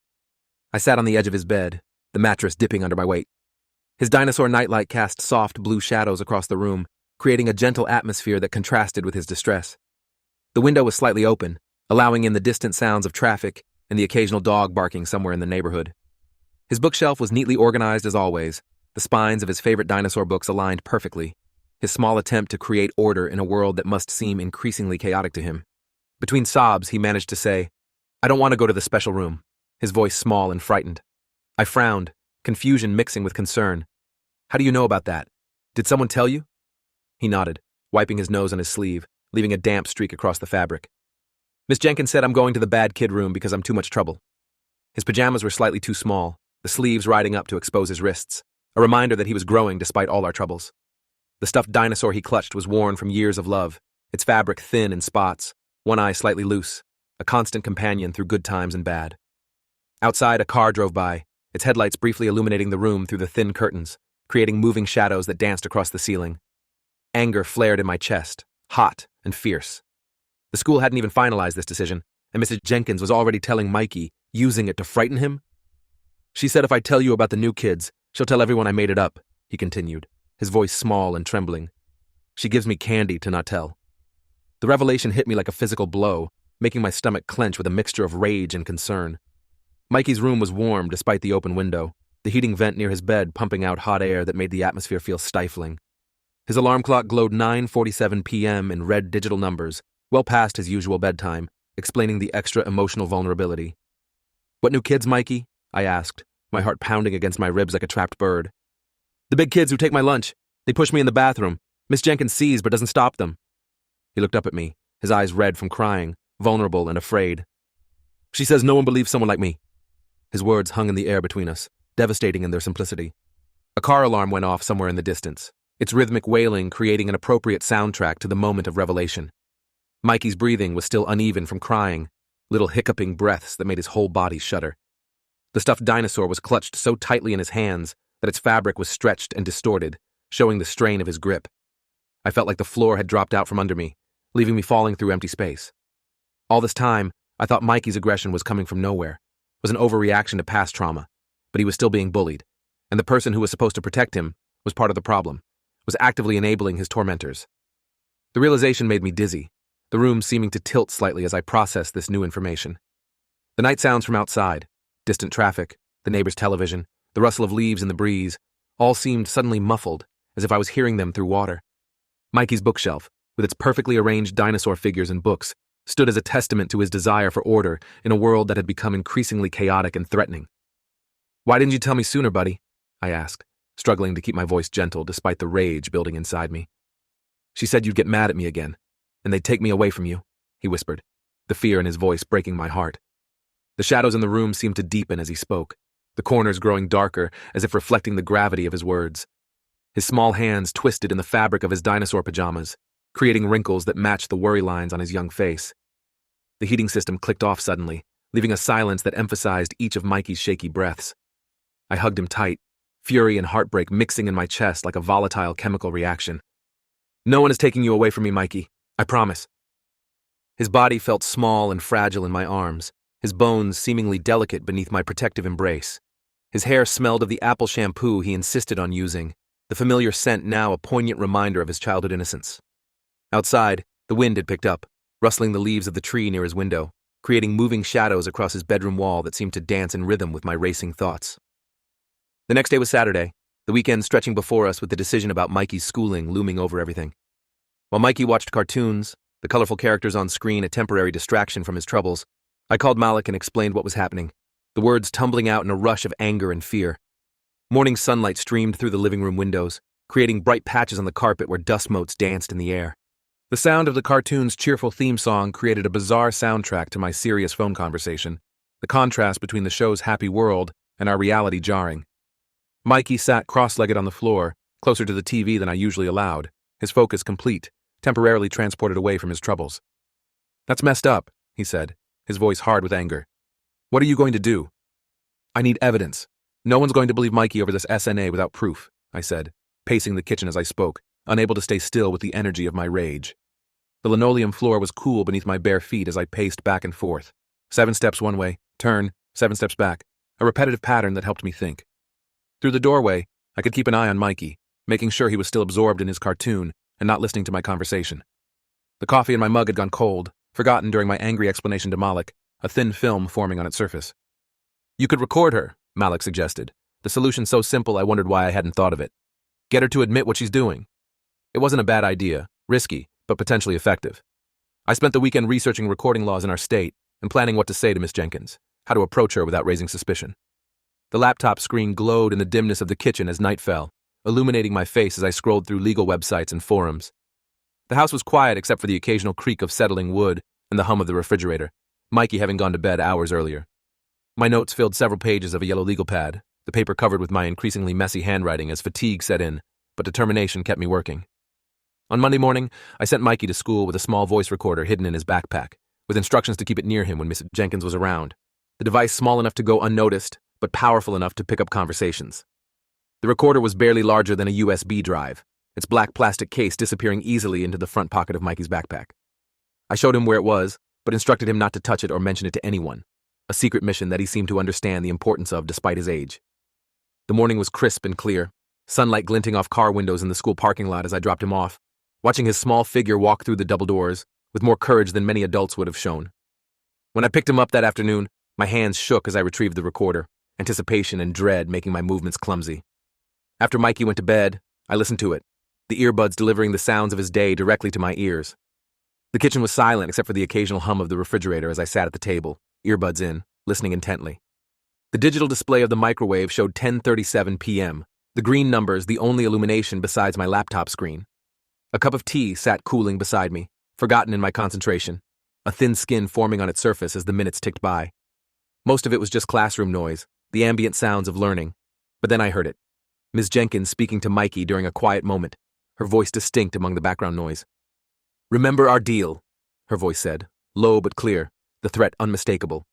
I sat on the edge of his bed, the mattress dipping under my weight. His dinosaur nightlight cast soft blue shadows across the room, creating a gentle atmosphere that contrasted with his distress. The window was slightly open, allowing in the distant sounds of traffic and the occasional dog barking somewhere in the neighborhood. His bookshelf was neatly organized as always, the spines of his favorite dinosaur books aligned perfectly, his small attempt to create order in a world that must seem increasingly chaotic to him. Between sobs, he managed to say, "I don't want to go to the special room," his voice small and frightened. I frowned, confusion mixing with concern. "How do you know about that? Did someone tell you?" He nodded, wiping his nose on his sleeve, leaving a damp streak across the fabric. "Miss Jenkins said I'm going to the bad kid room because I'm too much trouble." His pajamas were slightly too small, the sleeves riding up to expose his wrists, a reminder that he was growing despite all our troubles. The stuffed dinosaur he clutched was worn from years of love, its fabric thin in spots, one eye slightly loose, a constant companion through good times and bad. Outside, a car drove by, its headlights briefly illuminating the room through the thin curtains, creating moving shadows that danced across the ceiling. Anger flared in my chest, hot and fierce. The school hadn't even finalized this decision, and Mrs. Jenkins was already telling Mikey, using it to frighten him? "She said if I tell you about the new kids, she'll tell everyone I made it up," he continued, his voice small and trembling. "She gives me candy to not tell." The revelation hit me like a physical blow, making my stomach clench with a mixture of rage and concern. Mikey's room was warm despite the open window, the heating vent near his bed pumping out hot air that made the atmosphere feel stifling. His alarm clock glowed 9:47 p.m. in red digital numbers, well past his usual bedtime, explaining the extra emotional vulnerability. "What new kids, Mikey?" I asked, my heart pounding against my ribs like a trapped bird. "The big kids who take my lunch. They push me in the bathroom. Miss Jenkins sees but doesn't stop them." He looked up at me, his eyes red from crying, vulnerable and afraid. "She says no one believes someone like me." His words hung in the air between us, devastating in their simplicity. A car alarm went off somewhere in the distance, its rhythmic wailing creating an appropriate soundtrack to the moment of revelation. Mikey's breathing was still uneven from crying, little hiccuping breaths that made his whole body shudder. The stuffed dinosaur was clutched so tightly in his hands that its fabric was stretched and distorted, showing the strain of his grip. I felt like the floor had dropped out from under me, leaving me falling through empty space. All this time, I thought Mikey's aggression was coming from nowhere, was an overreaction to past trauma, but he was still being bullied, and the person who was supposed to protect him was part of the problem, was actively enabling his tormentors. The realization made me dizzy, the room seeming to tilt slightly as I processed this new information. The night sounds from outside, distant traffic, the neighbor's television, the rustle of leaves in the breeze, all seemed suddenly muffled, as if I was hearing them through water. Mikey's bookshelf, with its perfectly arranged dinosaur figures and books, stood as a testament to his desire for order in a world that had become increasingly chaotic and threatening. "Why didn't you tell me sooner, buddy?" I asked, struggling to keep my voice gentle despite the rage building inside me. "She said you'd get mad at me again, and they'd take me away from you," he whispered, the fear in his voice breaking my heart. The shadows in the room seemed to deepen as he spoke, the corners growing darker as if reflecting the gravity of his words. His small hands twisted in the fabric of his dinosaur pajamas, creating wrinkles that matched the worry lines on his young face. The heating system clicked off suddenly, leaving a silence that emphasized each of Mikey's shaky breaths. I hugged him tight, fury and heartbreak mixing in my chest like a volatile chemical reaction. "No one is taking you away from me, Mikey. I promise." His body felt small and fragile in my arms, his bones seemingly delicate beneath my protective embrace. His hair smelled of the apple shampoo he insisted on using, the familiar scent now a poignant reminder of his childhood innocence. Outside, the wind had picked up, rustling the leaves of the tree near his window, creating moving shadows across his bedroom wall that seemed to dance in rhythm with my racing thoughts. The next day was Saturday, the weekend stretching before us with the decision about Mikey's schooling looming over everything. While Mikey watched cartoons, the colorful characters on screen a temporary distraction from his troubles, I called Malik and explained what was happening, the words tumbling out in a rush of anger and fear. Morning sunlight streamed through the living room windows, creating bright patches on the carpet where dust motes danced in the air. The sound of the cartoon's cheerful theme song created a bizarre soundtrack to my serious phone conversation, the contrast between the show's happy world and our reality jarring. Mikey sat cross-legged on the floor, closer to the TV than I usually allowed, his focus complete, temporarily transported away from his troubles. "That's messed up," he said, his voice hard with anger. "What are you going to do?" "I need evidence. No one's going to believe Mikey over this SNA without proof," I said, pacing the kitchen as I spoke, unable to stay still with the energy of my rage. The linoleum floor was cool beneath my bare feet as I paced back and forth. 7 steps one way, turn, 7 steps back, a repetitive pattern that helped me think. Through the doorway, I could keep an eye on Mikey, making sure he was still absorbed in his cartoon and not listening to my conversation. The coffee in my mug had gone cold, forgotten during my angry explanation to Malik, a thin film forming on its surface. "You could record her," Malik suggested, the solution so simple I wondered why I hadn't thought of it. "Get her to admit what she's doing." It wasn't a bad idea, risky, but potentially effective. I spent the weekend researching recording laws in our state and planning what to say to Miss Jenkins, how to approach her without raising suspicion. The laptop screen glowed in the dimness of the kitchen as night fell, illuminating my face as I scrolled through legal websites and forums. The house was quiet except for the occasional creak of settling wood and the hum of the refrigerator, Mikey having gone to bed hours earlier. My notes filled several pages of a yellow legal pad, the paper covered with my increasingly messy handwriting as fatigue set in, but determination kept me working. On Monday morning, I sent Mikey to school with a small voice recorder hidden in his backpack, with instructions to keep it near him when Miss Jenkins was around, the device small enough to go unnoticed, but powerful enough to pick up conversations. The recorder was barely larger than a USB drive, its black plastic case disappearing easily into the front pocket of Mikey's backpack. I showed him where it was, but instructed him not to touch it or mention it to anyone, a secret mission that he seemed to understand the importance of despite his age. The morning was crisp and clear, sunlight glinting off car windows in the school parking lot as I dropped him off, watching his small figure walk through the double doors with more courage than many adults would have shown. When I picked him up that afternoon, my hands shook as I retrieved the recorder, anticipation and dread making my movements clumsy. After Mikey went to bed, I listened to it, the earbuds delivering the sounds of his day directly to my ears. The kitchen was silent except for the occasional hum of the refrigerator as I sat at the table, earbuds in, listening intently. The digital display of the microwave showed 10:37 p.m., the green numbers the only illumination besides my laptop screen. A cup of tea sat cooling beside me, forgotten in my concentration, a thin skin forming on its surface as the minutes ticked by. Most of it was just classroom noise, the ambient sounds of learning. But then I heard it. Ms. Jenkins speaking to Mikey during a quiet moment, her voice distinct among the background noise. "Remember our deal," her voice said, low but clear, the threat unmistakable.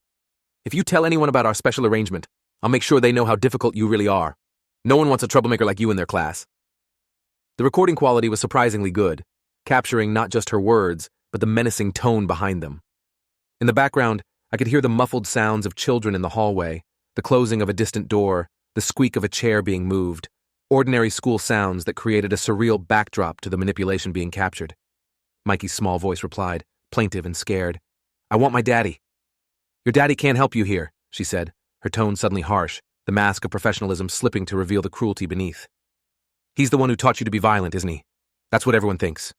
"If you tell anyone about our special arrangement, I'll make sure they know how difficult you really are. No one wants a troublemaker like you in their class." The recording quality was surprisingly good, capturing not just her words, but the menacing tone behind them. In the background, I could hear the muffled sounds of children in the hallway, the closing of a distant door, the squeak of a chair being moved, ordinary school sounds that created a surreal backdrop to the manipulation being captured. Mikey's small voice replied, plaintive and scared. "I want my daddy." "Your daddy can't help you here," she said, her tone suddenly harsh, the mask of professionalism slipping to reveal the cruelty beneath. "He's the one who taught you to be violent, isn't he? That's what everyone thinks."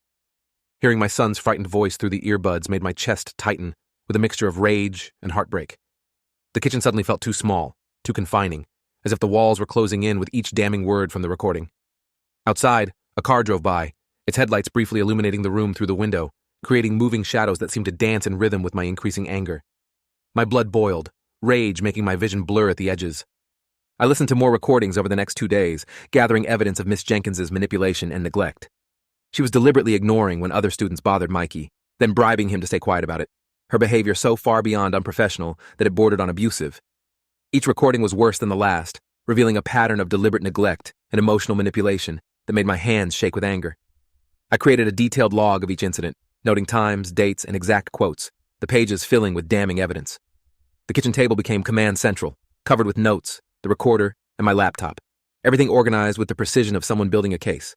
Hearing my son's frightened voice through the earbuds made my chest tighten with a mixture of rage and heartbreak. The kitchen suddenly felt too small, too confining, as if the walls were closing in with each damning word from the recording. Outside, a car drove by, its headlights briefly illuminating the room through the window, creating moving shadows that seemed to dance in rhythm with my increasing anger. My blood boiled, rage making my vision blur at the edges. I listened to more recordings over the next 2 days, gathering evidence of Miss Jenkins's manipulation and neglect. She was deliberately ignoring when other students bothered Mikey, then bribing him to stay quiet about it, her behavior so far beyond unprofessional that it bordered on abusive. Each recording was worse than the last, revealing a pattern of deliberate neglect and emotional manipulation that made my hands shake with anger. I created a detailed log of each incident, noting times, dates, and exact quotes, the pages filling with damning evidence. The kitchen table became command central, covered with notes, the recorder, and my laptop. Everything organized with the precision of someone building a case.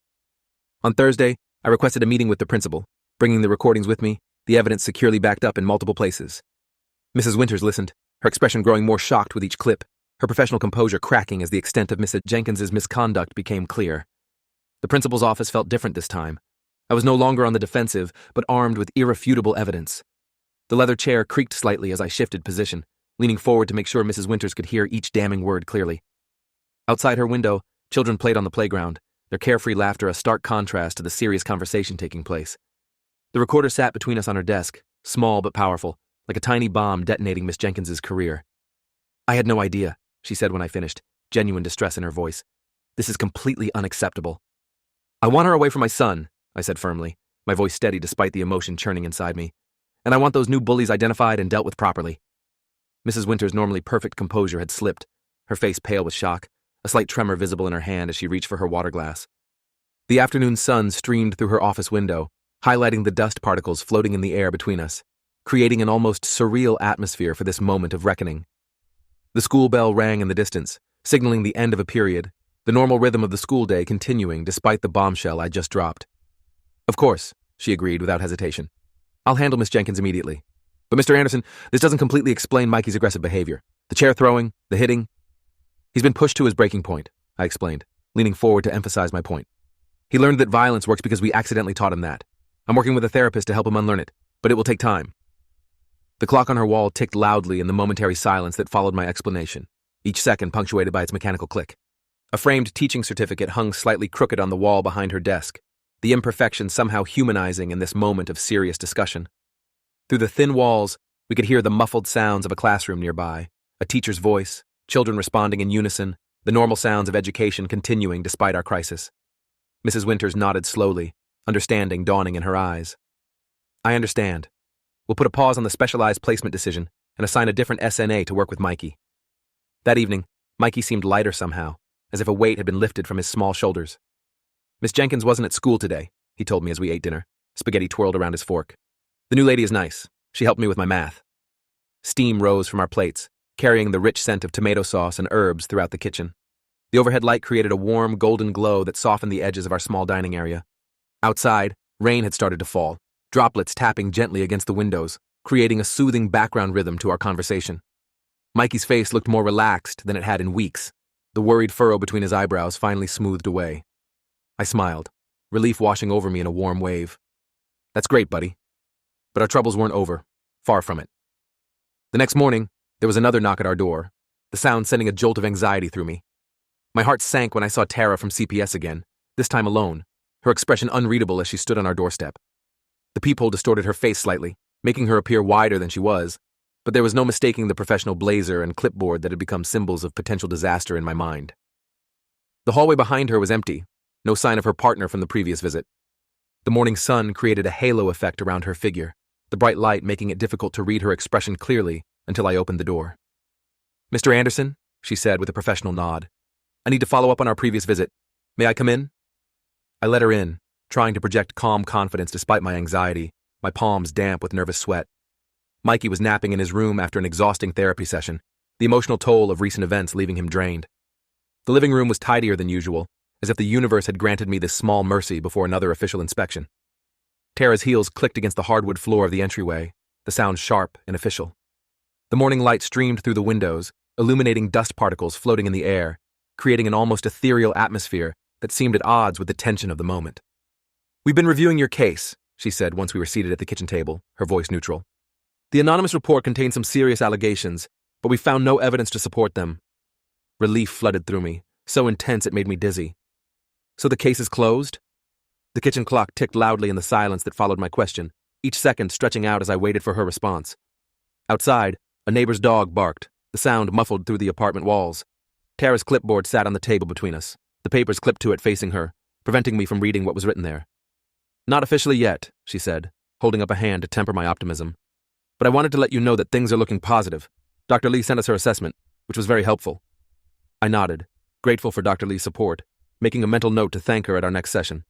On Thursday, I requested a meeting with the principal, bringing the recordings with me, the evidence securely backed up in multiple places. Mrs. Winters listened, her expression growing more shocked with each clip, her professional composure cracking as the extent of Mrs. Jenkins's misconduct became clear. The principal's office felt different this time. I was no longer on the defensive, but armed with irrefutable evidence. The leather chair creaked slightly as I shifted position, leaning forward to make sure Mrs. Winters could hear each damning word clearly. Outside her window, children played on the playground, their carefree laughter a stark contrast to the serious conversation taking place. The recorder sat between us on her desk, small but powerful, like a tiny bomb detonating Miss Jenkins's career. "I had no idea," she said when I finished, genuine distress in her voice. "This is completely unacceptable." "I want her away from my son," I said firmly, my voice steady despite the emotion churning inside me. "And I want those new bullies identified and dealt with properly." Mrs. Winters' normally perfect composure had slipped, her face pale with shock, a slight tremor visible in her hand as she reached for her water glass. The afternoon sun streamed through her office window, highlighting the dust particles floating in the air between us, creating an almost surreal atmosphere for this moment of reckoning. The school bell rang in the distance, signaling the end of a period, the normal rhythm of the school day continuing despite the bombshell I just dropped. "Of course," she agreed without hesitation. "I'll handle Miss Jenkins immediately. But Mr. Anderson, this doesn't completely explain Mikey's aggressive behavior. The chair throwing, the hitting." "He's been pushed to his breaking point," I explained, leaning forward to emphasize my point. "He learned that violence works because we accidentally taught him that. I'm working with a therapist to help him unlearn it, but it will take time." The clock on her wall ticked loudly in the momentary silence that followed my explanation, each second punctuated by its mechanical click. A framed teaching certificate hung slightly crooked on the wall behind her desk, the imperfection somehow humanizing in this moment of serious discussion. Through the thin walls, we could hear the muffled sounds of a classroom nearby, a teacher's voice, children responding in unison, the normal sounds of education continuing despite our crisis. Mrs. Winters nodded slowly, understanding dawning in her eyes. "I understand. We'll put a pause on the specialized placement decision and assign a different SNA to work with Mikey." That evening, Mikey seemed lighter somehow, as if a weight had been lifted from his small shoulders. "Miss Jenkins wasn't at school today," he told me as we ate dinner, spaghetti twirled around his fork. "The new lady is nice. She helped me with my math." Steam rose from our plates, carrying the rich scent of tomato sauce and herbs throughout the kitchen. The overhead light created a warm, golden glow that softened the edges of our small dining area. Outside, rain had started to fall, droplets tapping gently against the windows, creating a soothing background rhythm to our conversation. Mikey's face looked more relaxed than it had in weeks, the worried furrow between his eyebrows finally smoothed away. I smiled, relief washing over me in a warm wave. "That's great, buddy." But our troubles weren't over, far from it. The next morning, there was another knock at our door, the sound sending a jolt of anxiety through me. My heart sank when I saw Tara from CPS again, this time alone, her expression unreadable as she stood on our doorstep. The peephole distorted her face slightly, making her appear wider than she was, but there was no mistaking the professional blazer and clipboard that had become symbols of potential disaster in my mind. The hallway behind her was empty, no sign of her partner from the previous visit. The morning sun created a halo effect around her figure, the bright light making it difficult to read her expression clearly until I opened the door. "Mr. Anderson," she said with a professional nod. "I need to follow up on our previous visit. May I come in?" I let her in, trying to project calm confidence despite my anxiety, my palms damp with nervous sweat. Mikey was napping in his room after an exhausting therapy session, the emotional toll of recent events leaving him drained. The living room was tidier than usual, as if the universe had granted me this small mercy before another official inspection. Tara's heels clicked against the hardwood floor of the entryway, the sound sharp and official. The morning light streamed through the windows, illuminating dust particles floating in the air, creating an almost ethereal atmosphere that seemed at odds with the tension of the moment. "We've been reviewing your case," she said once we were seated at the kitchen table, her voice neutral. "The anonymous report contained some serious allegations, but we found no evidence to support them." Relief flooded through me, so intense it made me dizzy. "So the case is closed?" The kitchen clock ticked loudly in the silence that followed my question, each second stretching out as I waited for her response. Outside, a neighbor's dog barked, the sound muffled through the apartment walls. Tara's clipboard sat on the table between us, the papers clipped to it facing her, preventing me from reading what was written there. "Not officially yet," she said, holding up a hand to temper my optimism. "But I wanted to let you know that things are looking positive. Dr. Lee sent us her assessment, which was very helpful." I nodded, grateful for Dr. Lee's support, making a mental note to thank her at our next session.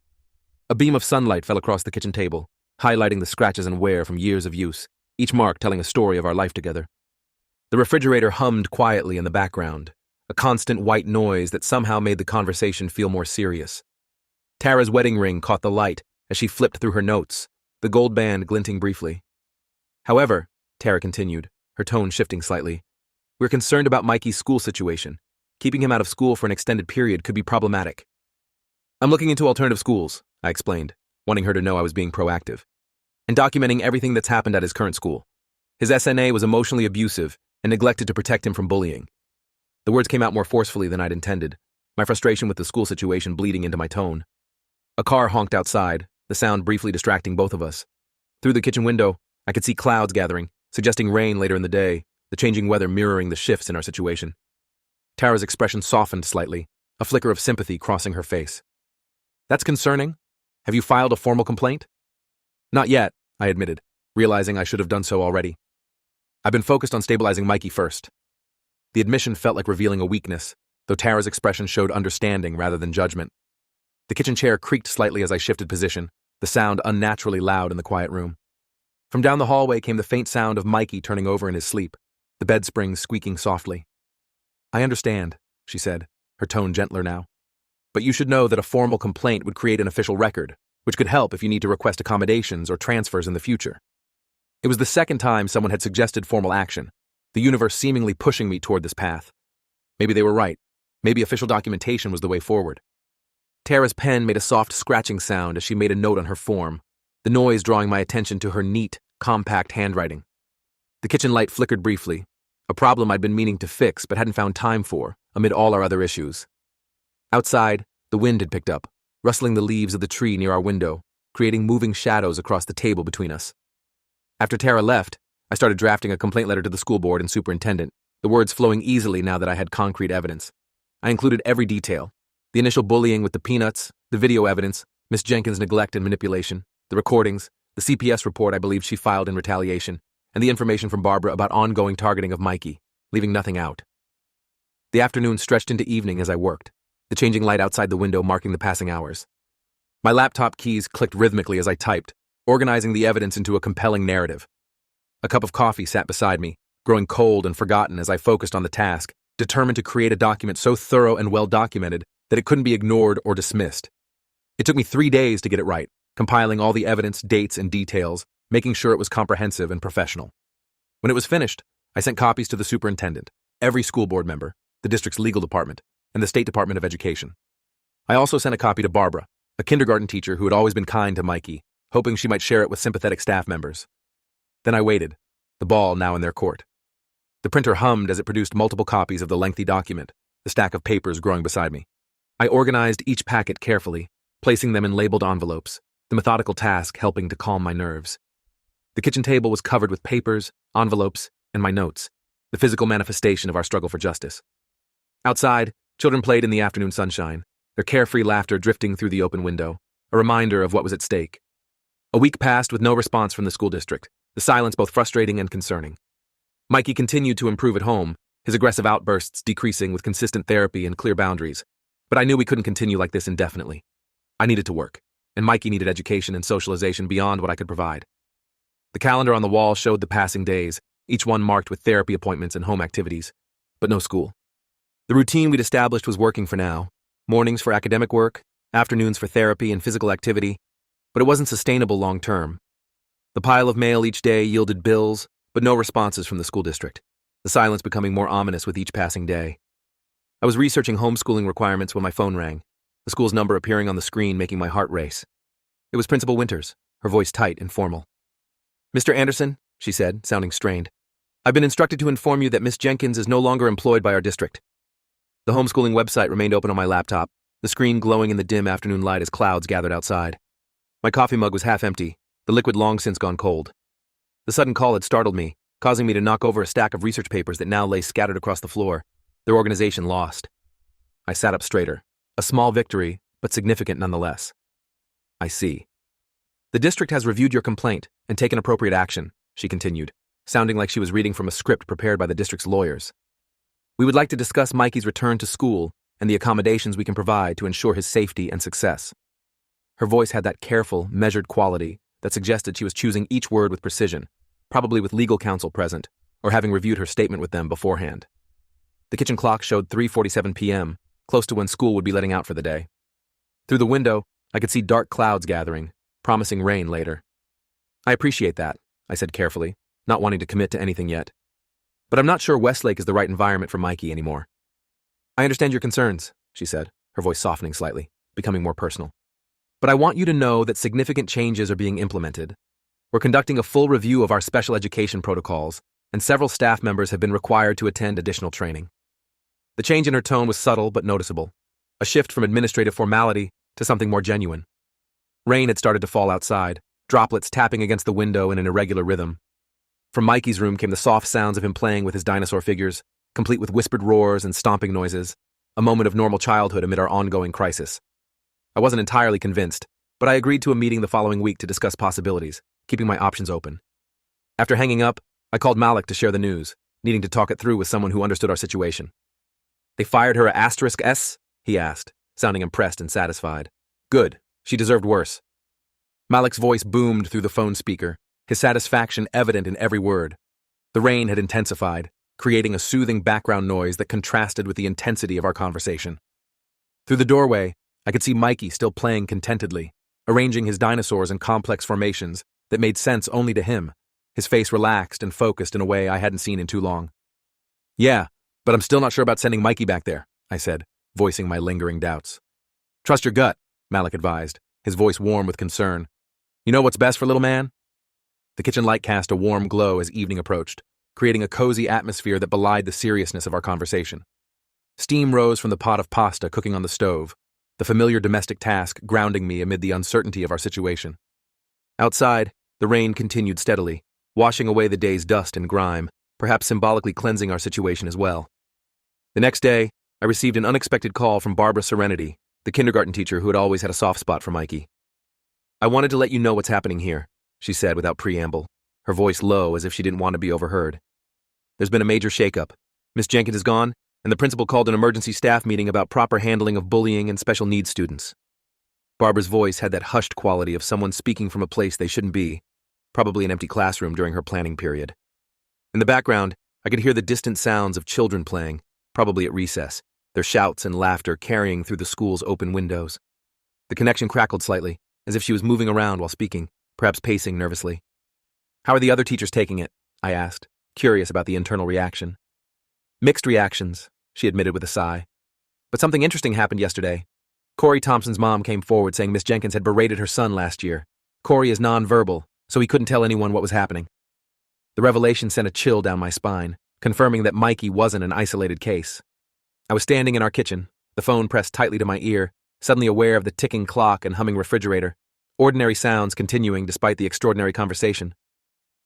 A beam of sunlight fell across the kitchen table, highlighting the scratches and wear from years of use, each mark telling a story of our life together. The refrigerator hummed quietly in the background, a constant white noise that somehow made the conversation feel more serious. Tara's wedding ring caught the light as she flipped through her notes, the gold band glinting briefly. However, Tara continued, her tone shifting slightly, we're concerned about Mikey's school situation. Keeping him out of school for an extended period could be problematic. I'm looking into alternative schools, I explained, wanting her to know I was being proactive, and documenting everything that's happened at his current school. His SNA was emotionally abusive and neglected to protect him from bullying. The words came out more forcefully than I'd intended, my frustration with the school situation bleeding into my tone. A car honked outside, the sound briefly distracting both of us. Through the kitchen window, I could see clouds gathering, suggesting rain later in the day, the changing weather mirroring the shifts in our situation. Tara's expression softened slightly, a flicker of sympathy crossing her face. That's concerning. Have you filed a formal complaint? Not yet, I admitted, realizing I should have done so already. I've been focused on stabilizing Mikey first. The admission felt like revealing a weakness, though Tara's expression showed understanding rather than judgment. The kitchen chair creaked slightly as I shifted position, the sound unnaturally loud in the quiet room. From down the hallway came the faint sound of Mikey turning over in his sleep, the bed springs squeaking softly. I understand, she said, her tone gentler now. But you should know that a formal complaint would create an official record, which could help if you need to request accommodations or transfers in the future. It was the second time someone had suggested formal action, the universe seemingly pushing me toward this path. Maybe they were right. Maybe official documentation was the way forward. Tara's pen made a soft scratching sound as she made a note on her form, the noise drawing my attention to her neat, compact handwriting. The kitchen light flickered briefly, a problem I'd been meaning to fix but hadn't found time for, amid all our other issues. Outside, the wind had picked up, rustling the leaves of the tree near our window, creating moving shadows across the table between us. After Tara left, I started drafting a complaint letter to the school board and superintendent, the words flowing easily now that I had concrete evidence. I included every detail: the initial bullying with the peanuts, the video evidence, Miss Jenkins' neglect and manipulation, the recordings, the CPS report I believed she filed in retaliation, and the information from Barbara about ongoing targeting of Mikey, leaving nothing out. The afternoon stretched into evening as I worked, the changing light outside the window marking the passing hours. My laptop keys clicked rhythmically as I typed, organizing the evidence into a compelling narrative. A cup of coffee sat beside me, growing cold and forgotten as I focused on the task, determined to create a document so thorough and well-documented that it couldn't be ignored or dismissed. It took me 3 days to get it right, compiling all the evidence, dates, and details, making sure it was comprehensive and professional. When it was finished, I sent copies to the superintendent, every school board member, the district's legal department, and the State Department of Education. I also sent a copy to Barbara, a kindergarten teacher who had always been kind to Mikey, hoping she might share it with sympathetic staff members. Then I waited, the ball now in their court. The printer hummed as it produced multiple copies of the lengthy document, the stack of papers growing beside me. I organized each packet carefully, placing them in labeled envelopes, the methodical task helping to calm my nerves. The kitchen table was covered with papers, envelopes, and my notes, the physical manifestation of our struggle for justice. Outside, children played in the afternoon sunshine, their carefree laughter drifting through the open window, a reminder of what was at stake. A week passed with no response from the school district, the silence both frustrating and concerning. Mikey continued to improve at home, his aggressive outbursts decreasing with consistent therapy and clear boundaries, but I knew we couldn't continue like this indefinitely. I needed to work, and Mikey needed education and socialization beyond what I could provide. The calendar on the wall showed the passing days, each one marked with therapy appointments and home activities, but no school. The routine we'd established was working for now, mornings for academic work, afternoons for therapy and physical activity, but it wasn't sustainable long term. The pile of mail each day yielded bills, but no responses from the school district, the silence becoming more ominous with each passing day. I was researching homeschooling requirements when my phone rang, the school's number appearing on the screen making my heart race. It was Principal Winters, her voice tight and formal. "Mr. Anderson," she said, sounding strained, "I've been instructed to inform you that Miss Jenkins is no longer employed by our district." The homeschooling website remained open on my laptop, the screen glowing in the dim afternoon light as clouds gathered outside. My coffee mug was half empty, the liquid long since gone cold. The sudden call had startled me, causing me to knock over a stack of research papers that now lay scattered across the floor, their organization lost. I sat up straighter, a small victory, but significant nonetheless. "I see. The district has reviewed your complaint and taken appropriate action," she continued, sounding like she was reading from a script prepared by the district's lawyers. "We would like to discuss Mikey's return to school and the accommodations we can provide to ensure his safety and success." Her voice had that careful, measured quality that suggested she was choosing each word with precision, probably with legal counsel present, or having reviewed her statement with them beforehand. The kitchen clock showed 3:47 p.m., close to when school would be letting out for the day. Through the window, I could see dark clouds gathering, promising rain later. I appreciate that, I said carefully, not wanting to commit to anything yet. But I'm not sure Westlake is the right environment for Mikey anymore. I understand your concerns, she said, her voice softening slightly, becoming more personal. But I want you to know that significant changes are being implemented. We're conducting a full review of our special education protocols, and several staff members have been required to attend additional training. The change in her tone was subtle but noticeable, a shift from administrative formality to something more genuine. Rain had started to fall outside, droplets tapping against the window in an irregular rhythm. From Mikey's room came the soft sounds of him playing with his dinosaur figures, complete with whispered roars and stomping noises, a moment of normal childhood amid our ongoing crisis. I wasn't entirely convinced, but I agreed to a meeting the following week to discuss possibilities, keeping my options open. After hanging up, I called Malik to share the news, needing to talk it through with someone who understood our situation. They fired her *S? He asked, sounding impressed and satisfied. Good. She deserved worse. Malik's voice boomed through the phone speaker, his satisfaction evident in every word. The rain had intensified, creating a soothing background noise that contrasted with the intensity of our conversation. Through the doorway, I could see Mikey still playing contentedly, arranging his dinosaurs in complex formations that made sense only to him, his face relaxed and focused in a way I hadn't seen in too long. Yeah, but I'm still not sure about sending Mikey back there, I said, voicing my lingering doubts. Trust your gut, Malik advised, his voice warm with concern. You know what's best for little man? The kitchen light cast a warm glow as evening approached, creating a cozy atmosphere that belied the seriousness of our conversation. Steam rose from the pot of pasta cooking on the stove, the familiar domestic task grounding me amid the uncertainty of our situation. Outside, the rain continued steadily, washing away the day's dust and grime, perhaps symbolically cleansing our situation as well. The next day, I received an unexpected call from Barbara Serenity, the kindergarten teacher who had always had a soft spot for Mikey. I wanted to let you know what's happening here, she said without preamble, her voice low as if she didn't want to be overheard. There's been a major shakeup. Miss Jenkins is gone, and the principal called an emergency staff meeting about proper handling of bullying and special needs students. Barbara's voice had that hushed quality of someone speaking from a place they shouldn't be, probably an empty classroom during her planning period. In the background, I could hear the distant sounds of children playing, probably at recess, their shouts and laughter carrying through the school's open windows. The connection crackled slightly, as if she was moving around while speaking, perhaps pacing nervously. How are the other teachers taking it? I asked, curious about the internal reaction. Mixed reactions, she admitted with a sigh. But something interesting happened yesterday. Corey Thompson's mom came forward saying Miss Jenkins had berated her son last year. Corey is nonverbal, so he couldn't tell anyone what was happening. The revelation sent a chill down my spine, confirming that Mikey wasn't an isolated case. I was standing in our kitchen, the phone pressed tightly to my ear, suddenly aware of the ticking clock and humming refrigerator, ordinary sounds continuing despite the extraordinary conversation.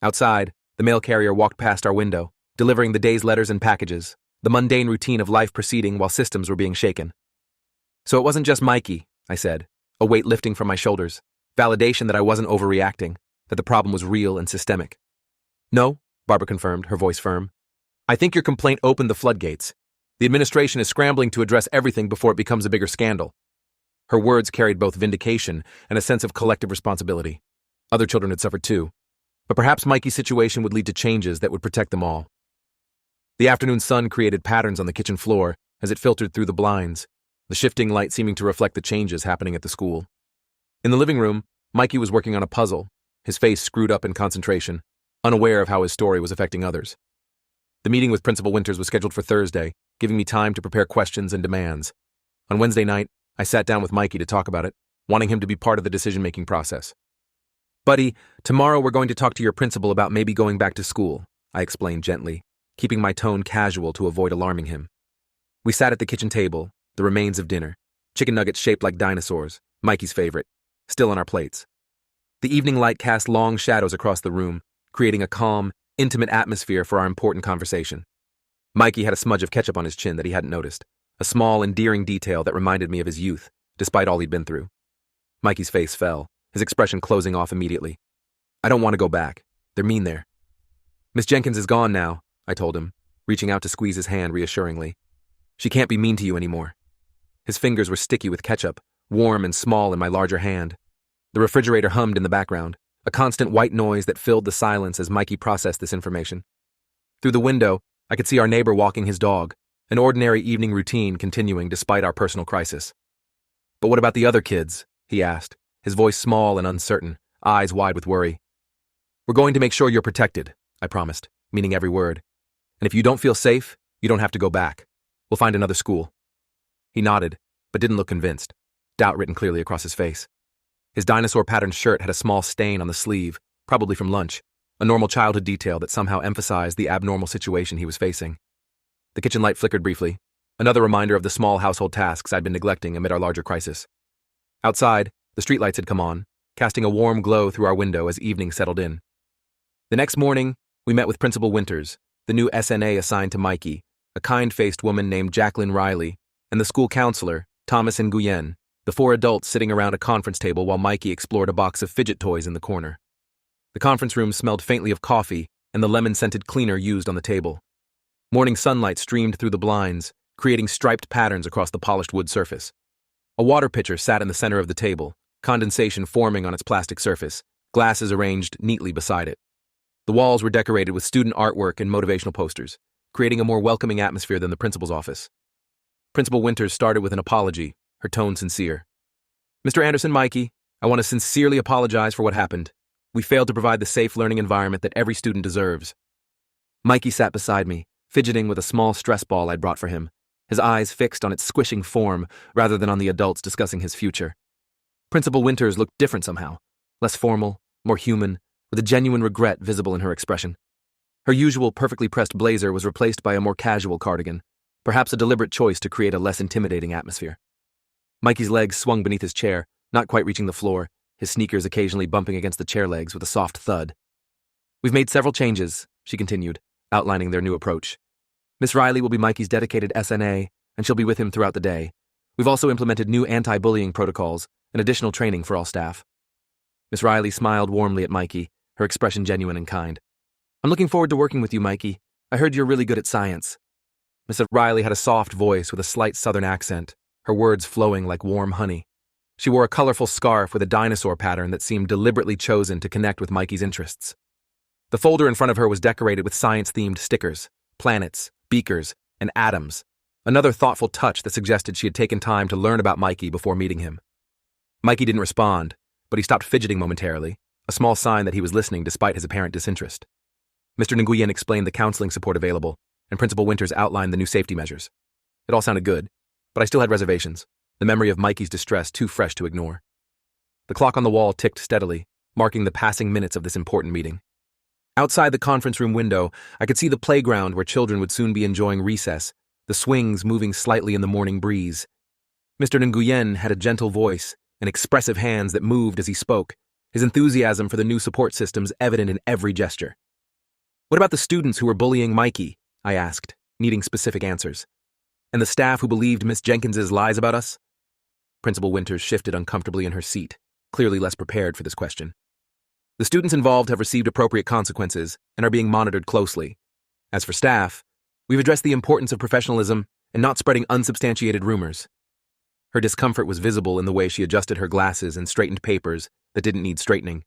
Outside, the mail carrier walked past our window, delivering the day's letters and packages, the mundane routine of life proceeding while systems were being shaken. So it wasn't just Mikey, I said, a weight lifting from my shoulders, validation that I wasn't overreacting, that the problem was real and systemic. No, Barbara confirmed, her voice firm. I think your complaint opened the floodgates. The administration is scrambling to address everything before it becomes a bigger scandal. Her words carried both vindication and a sense of collective responsibility. Other children had suffered too, but perhaps Mikey's situation would lead to changes that would protect them all. The afternoon sun created patterns on the kitchen floor as it filtered through the blinds, the shifting light seeming to reflect the changes happening at the school. In the living room, Mikey was working on a puzzle, his face screwed up in concentration, unaware of how his story was affecting others. The meeting with Principal Winters was scheduled for Thursday, giving me time to prepare questions and demands. On Wednesday night, I sat down with Mikey to talk about it, wanting him to be part of the decision-making process. Buddy, tomorrow we're going to talk to your principal about maybe going back to school, I explained gently, keeping my tone casual to avoid alarming him. We sat at the kitchen table, the remains of dinner, chicken nuggets shaped like dinosaurs, Mikey's favorite, still on our plates. The evening light cast long shadows across the room, creating a calm, intimate atmosphere for our important conversation. Mikey had a smudge of ketchup on his chin that he hadn't noticed, a small, endearing detail that reminded me of his youth, despite all he'd been through. Mikey's face fell, his expression closing off immediately. I don't want to go back. They're mean there. Miss Jenkins is gone now, I told him, reaching out to squeeze his hand reassuringly. She can't be mean to you anymore. His fingers were sticky with ketchup, warm and small in my larger hand. The refrigerator hummed in the background, a constant white noise that filled the silence as Mikey processed this information. Through the window, I could see our neighbor walking his dog, an ordinary evening routine continuing despite our personal crisis. "But what about the other kids?" he asked, his voice small and uncertain, eyes wide with worry. "We're going to make sure you're protected," I promised, meaning every word. "And if you don't feel safe, you don't have to go back. We'll find another school." He nodded, but didn't look convinced, doubt written clearly across his face. His dinosaur-patterned shirt had a small stain on the sleeve, probably from lunch, a normal childhood detail that somehow emphasized the abnormal situation he was facing. The kitchen light flickered briefly, another reminder of the small household tasks I'd been neglecting amid our larger crisis. Outside, the streetlights had come on, casting a warm glow through our window as evening settled in. The next morning, we met with Principal Winters, the new SNA assigned to Mikey, a kind-faced woman named Jacqueline Riley, and the school counselor, Thomas Nguyen, the four adults sitting around a conference table while Mikey explored a box of fidget toys in the corner. The conference room smelled faintly of coffee and the lemon-scented cleaner used on the table. Morning sunlight streamed through the blinds, creating striped patterns across the polished wood surface. A water pitcher sat in the center of the table, condensation forming on its plastic surface, glasses arranged neatly beside it. The walls were decorated with student artwork and motivational posters, creating a more welcoming atmosphere than the principal's office. Principal Winters started with an apology, her tone sincere. "Mr. Anderson, Mikey, I want to sincerely apologize for what happened. We failed to provide the safe learning environment that every student deserves." Mikey sat beside me, fidgeting with a small stress ball I'd brought for him, his eyes fixed on its squishing form rather than on the adults discussing his future. Principal Winters looked different somehow, less formal, more human, with a genuine regret visible in her expression. Her usual perfectly pressed blazer was replaced by a more casual cardigan, perhaps a deliberate choice to create a less intimidating atmosphere. Mikey's legs swung beneath his chair, not quite reaching the floor, his sneakers occasionally bumping against the chair legs with a soft thud. "We've made several changes," she continued, outlining their new approach. "Miss Riley will be Mikey's dedicated SNA, and she'll be with him throughout the day. We've also implemented new anti-bullying protocols and additional training for all staff." Miss Riley smiled warmly at Mikey, her expression genuine and kind. "I'm looking forward to working with you, Mikey. I heard you're really good at science." Miss Riley had a soft voice with a slight southern accent, her words flowing like warm honey. She wore a colorful scarf with a dinosaur pattern that seemed deliberately chosen to connect with Mikey's interests. The folder in front of her was decorated with science-themed stickers, planets, beakers, and atoms, another thoughtful touch that suggested she had taken time to learn about Mikey before meeting him. Mikey didn't respond, but he stopped fidgeting momentarily, a small sign that he was listening despite his apparent disinterest. Mr. Nguyen explained the counseling support available, and Principal Winters outlined the new safety measures. It all sounded good, but I still had reservations, the memory of Mikey's distress too fresh to ignore. The clock on the wall ticked steadily, marking the passing minutes of this important meeting. Outside the conference room window, I could see the playground where children would soon be enjoying recess, the swings moving slightly in the morning breeze. Mr. Nguyen had a gentle voice and expressive hands that moved as he spoke, his enthusiasm for the new support systems evident in every gesture. "What about the students who were bullying Mikey?" I asked, needing specific answers. "And the staff who believed Miss Jenkins's lies about us?" Principal Winters shifted uncomfortably in her seat, clearly less prepared for this question. "The students involved have received appropriate consequences and are being monitored closely. As for staff, we've addressed the importance of professionalism and not spreading unsubstantiated rumors." Her discomfort was visible in the way she adjusted her glasses and straightened papers that didn't need straightening.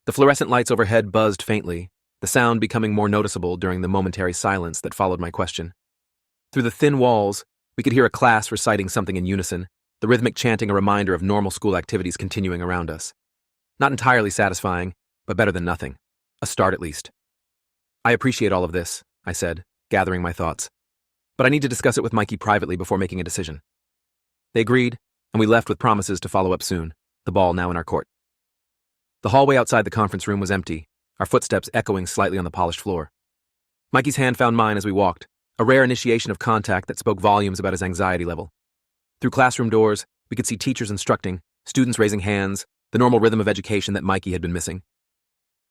The fluorescent lights overhead buzzed faintly, the sound becoming more noticeable during the momentary silence that followed my question. Through the thin walls, we could hear a class reciting something in unison, the rhythmic chanting a reminder of normal school activities continuing around us. Not entirely satisfying, but better than nothing. A start at least. "I appreciate all of this," I said, gathering my thoughts. "But I need to discuss it with Mikey privately before making a decision." They agreed, and we left with promises to follow up soon, the ball now in our court. The hallway outside the conference room was empty, our footsteps echoing slightly on the polished floor. Mikey's hand found mine as we walked, a rare initiation of contact that spoke volumes about his anxiety level. Through classroom doors, we could see teachers instructing, students raising hands, the normal rhythm of education that Mikey had been missing.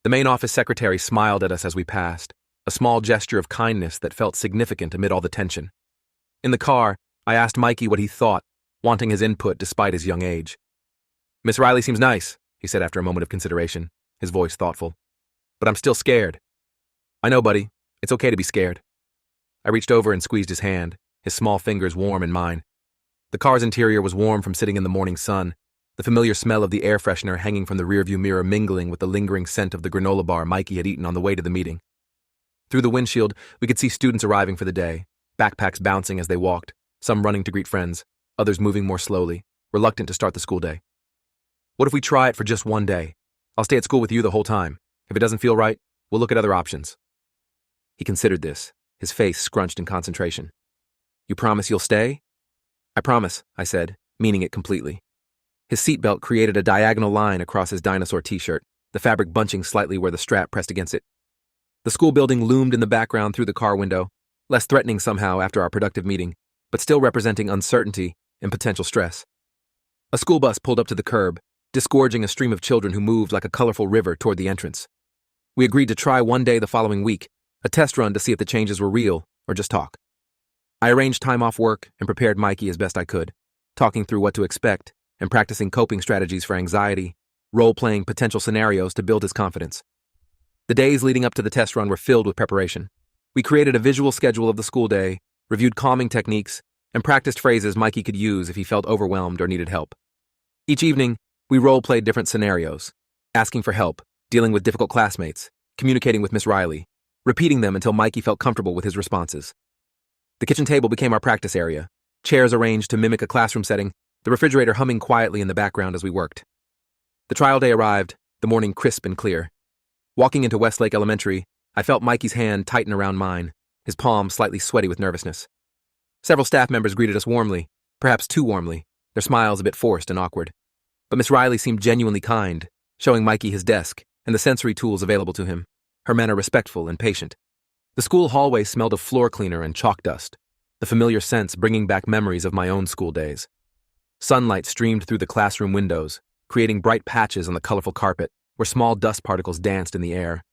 The main office secretary smiled at us as we passed, a small gesture of kindness that felt significant amid all the tension. In the car, I asked Mikey what he thought, wanting his input despite his young age. "Miss Riley seems nice," he said after a moment of consideration, his voice thoughtful. "But I'm still scared." "I know, buddy. It's okay to be scared." I reached over and squeezed his hand, his small fingers warm in mine. The car's interior was warm from sitting in the morning sun, the familiar smell of the air freshener hanging from the rearview mirror mingling with the lingering scent of the granola bar Mikey had eaten on the way to the meeting. Through the windshield, we could see students arriving for the day, backpacks bouncing as they walked, some running to greet friends, others moving more slowly, reluctant to start the school day. What if we try it for just one day? I'll stay at school with you the whole time. If it doesn't feel right, we'll look at other options. He considered this, his face scrunched in concentration. You promise you'll stay? I promise, I said, meaning it completely. His seatbelt created a diagonal line across his dinosaur t-shirt, the fabric bunching slightly where the strap pressed against it. The school building loomed in the background through the car window, less threatening somehow after our productive meeting, but still representing uncertainty and potential stress. A school bus pulled up to the curb, disgorging a stream of children who moved like a colorful river toward the entrance. We agreed to try one day the following week, a test run to see if the changes were real or just talk. I arranged time off work and prepared Mikey as best I could, talking through what to expect and practicing coping strategies for anxiety, role-playing potential scenarios to build his confidence. The days leading up to the test run were filled with preparation. We created a visual schedule of the school day, reviewed calming techniques, and practiced phrases Mikey could use if he felt overwhelmed or needed help. Each evening, we role-played different scenarios, asking for help, dealing with difficult classmates, communicating with Miss Riley, repeating them until Mikey felt comfortable with his responses. The kitchen table became our practice area, chairs arranged to mimic a classroom setting, the refrigerator humming quietly in the background as we worked. The trial day arrived, the morning crisp and clear. Walking into Westlake Elementary, I felt Mikey's hand tighten around mine, his palm slightly sweaty with nervousness. Several staff members greeted us warmly, perhaps too warmly, their smiles a bit forced and awkward. But Miss Riley seemed genuinely kind, showing Mikey his desk and the sensory tools available to him, her manner respectful and patient. The school hallway smelled of floor cleaner and chalk dust, the familiar scents bringing back memories of my own school days. Sunlight streamed through the classroom windows, creating bright patches on the colorful carpet where small dust particles danced in the air.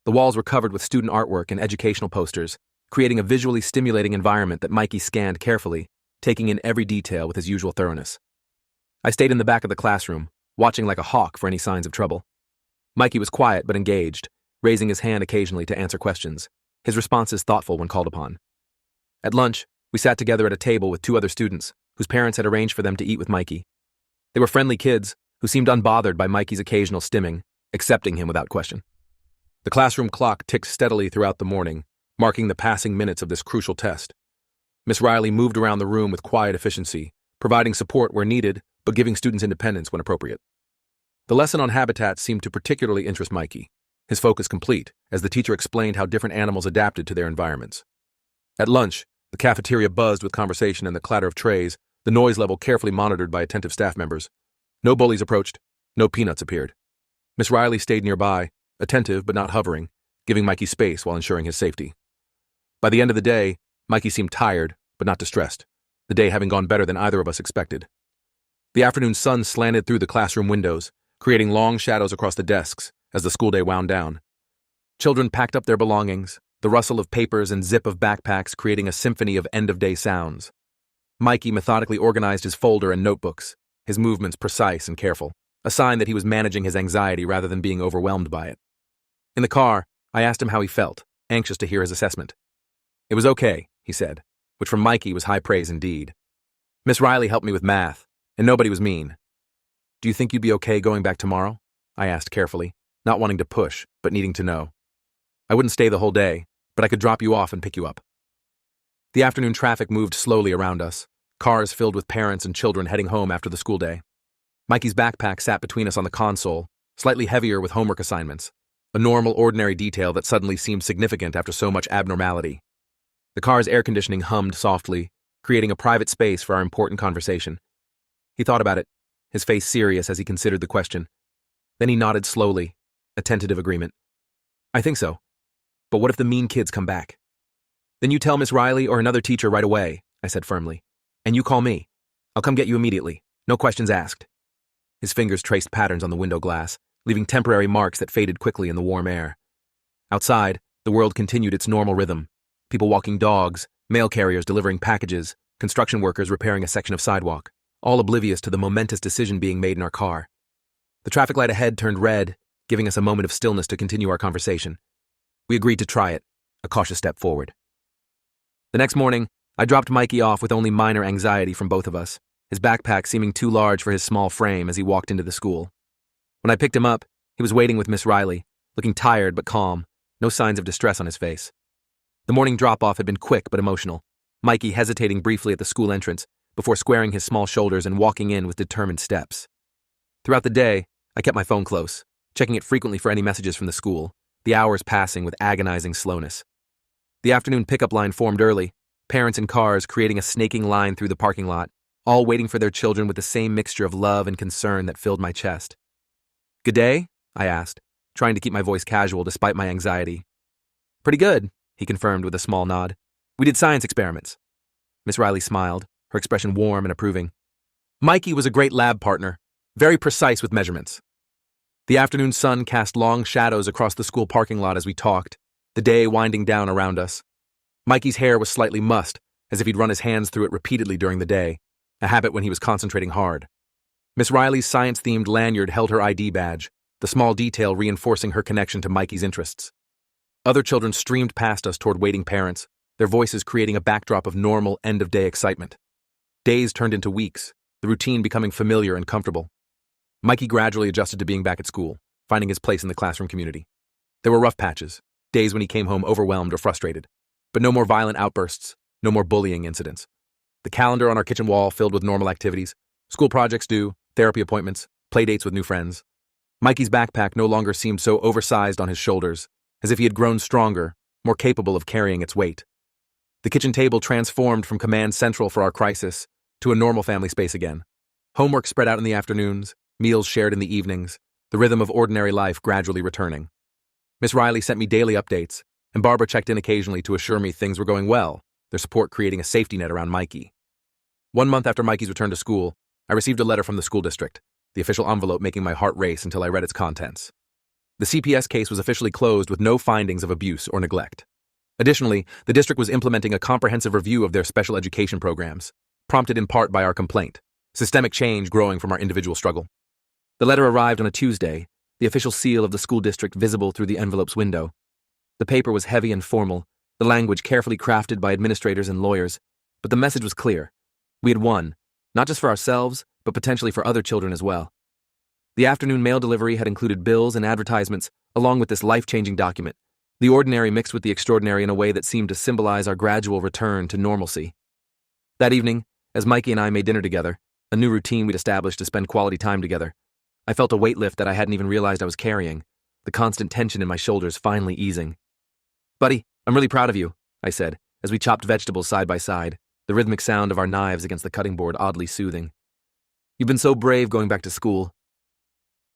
The walls were covered with student artwork and educational posters, creating a visually stimulating environment that Mikey scanned carefully, taking in every detail with his usual thoroughness. I stayed in the back of the classroom, watching like a hawk for any signs of trouble. Mikey was quiet but engaged, raising his hand occasionally to answer questions, his responses thoughtful when called upon. At lunch, we sat together at a table with two other students, whose parents had arranged for them to eat with Mikey. They were friendly kids, who seemed unbothered by Mikey's occasional stimming, accepting him without question. The classroom clock ticked steadily throughout the morning, marking the passing minutes of this crucial test. Miss Riley moved around the room with quiet efficiency, providing support where needed, but giving students independence when appropriate. The lesson on habitats seemed to particularly interest Mikey, his focus complete, as the teacher explained how different animals adapted to their environments. At lunch, the cafeteria buzzed with conversation and the clatter of trays, the noise level carefully monitored by attentive staff members. No bullies approached, no peanuts appeared. Miss Riley stayed nearby, attentive but not hovering, giving Mikey space while ensuring his safety. By the end of the day, Mikey seemed tired, but not distressed, the day having gone better than either of us expected. The afternoon sun slanted through the classroom windows, creating long shadows across the desks as the school day wound down. Children packed up their belongings, the rustle of papers and zip of backpacks creating a symphony of end-of-day sounds. Mikey methodically organized his folder and notebooks, his movements precise and careful, a sign that he was managing his anxiety rather than being overwhelmed by it. In the car, I asked him how he felt, anxious to hear his assessment. It was okay, he said, which from Mikey was high praise indeed. Miss Riley helped me with math, and nobody was mean. Do you think you'd be okay going back tomorrow? I asked carefully, not wanting to push, but needing to know. I wouldn't stay the whole day, but I could drop you off and pick you up. The afternoon traffic moved slowly around us, cars filled with parents and children heading home after the school day. Mikey's backpack sat between us on the console, slightly heavier with homework assignments, a normal, ordinary detail that suddenly seemed significant after so much abnormality. The car's air conditioning hummed softly, creating a private space for our important conversation. He thought about it, his face serious as he considered the question. Then he nodded slowly, a tentative agreement. I think so. But what if the mean kids come back? Then you tell Miss Riley or another teacher right away, I said firmly. And you call me. I'll come get you immediately. No questions asked. His fingers traced patterns on the window glass, leaving temporary marks that faded quickly in the warm air. Outside, the world continued its normal rhythm. People walking dogs, mail carriers delivering packages, construction workers repairing a section of sidewalk, all oblivious to the momentous decision being made in our car. The traffic light ahead turned red, giving us a moment of stillness to continue our conversation. We agreed to try it, a cautious step forward. The next morning, I dropped Mikey off with only minor anxiety from both of us, his backpack seeming too large for his small frame as he walked into the school. When I picked him up, he was waiting with Miss Riley, looking tired but calm, no signs of distress on his face. The morning drop-off had been quick but emotional, Mikey hesitating briefly at the school entrance before squaring his small shoulders and walking in with determined steps. Throughout the day, I kept my phone close, checking it frequently for any messages from the school, the hours passing with agonizing slowness. The afternoon pickup line formed early, parents in cars creating a snaking line through the parking lot, all waiting for their children with the same mixture of love and concern that filled my chest. "Good day?" I asked, trying to keep my voice casual despite my anxiety. "Pretty good," he confirmed with a small nod. "We did science experiments." Miss Riley smiled, her expression warm and approving. Mikey was a great lab partner, very precise with measurements. The afternoon sun cast long shadows across the school parking lot as we talked, the day winding down around us. Mikey's hair was slightly mussed, as if he'd run his hands through it repeatedly during the day, a habit when he was concentrating hard. Miss Riley's science-themed lanyard held her ID badge, the small detail reinforcing her connection to Mikey's interests. Other children streamed past us toward waiting parents, their voices creating a backdrop of normal end-of-day excitement. Days turned into weeks, the routine becoming familiar and comfortable. Mikey gradually adjusted to being back at school, finding his place in the classroom community. There were rough patches, days when he came home overwhelmed or frustrated, but no more violent outbursts, no more bullying incidents. The calendar on our kitchen wall filled with normal activities, school projects due, therapy appointments, play dates with new friends. Mikey's backpack no longer seemed so oversized on his shoulders, as if he had grown stronger, more capable of carrying its weight. The kitchen table transformed from command central for our crisis to a normal family space again. Homework spread out in the afternoons, meals shared in the evenings, the rhythm of ordinary life gradually returning. Miss Riley sent me daily updates, and Barbara checked in occasionally to assure me things were going well, their support creating a safety net around Mikey. 1 month after Mikey's return to school, I received a letter from the school district, the official envelope making my heart race until I read its contents. The CPS case was officially closed with no findings of abuse or neglect. Additionally, the district was implementing a comprehensive review of their special education programs, prompted in part by our complaint, systemic change growing from our individual struggle. The letter arrived on a Tuesday, the official seal of the school district visible through the envelope's window. The paper was heavy and formal, the language carefully crafted by administrators and lawyers, but the message was clear. We had won, not just for ourselves, but potentially for other children as well. The afternoon mail delivery had included bills and advertisements, along with this life-changing document, the ordinary mixed with the extraordinary in a way that seemed to symbolize our gradual return to normalcy. That evening, as Mikey and I made dinner together, a new routine we'd established to spend quality time together, I felt a weight lift that I hadn't even realized I was carrying, the constant tension in my shoulders finally easing. "Buddy, I'm really proud of you," I said, as we chopped vegetables side by side, the rhythmic sound of our knives against the cutting board oddly soothing. "You've been so brave going back to school."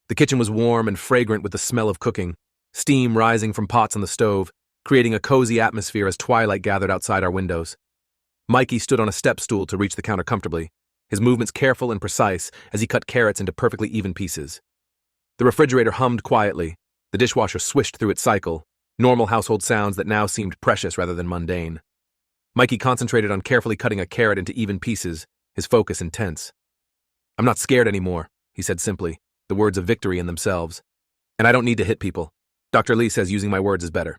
The kitchen was warm and fragrant with the smell of cooking, steam rising from pots on the stove, creating a cozy atmosphere as twilight gathered outside our windows. Mikey stood on a step stool to reach the counter comfortably, his movements careful and precise as he cut carrots into perfectly even pieces. The refrigerator hummed quietly, the dishwasher swished through its cycle, normal household sounds that now seemed precious rather than mundane. Mikey concentrated on carefully cutting a carrot into even pieces, his focus intense. "I'm not scared anymore," he said simply, the words of victory in themselves. "And I don't need to hit people. Dr. Lee says using my words is better."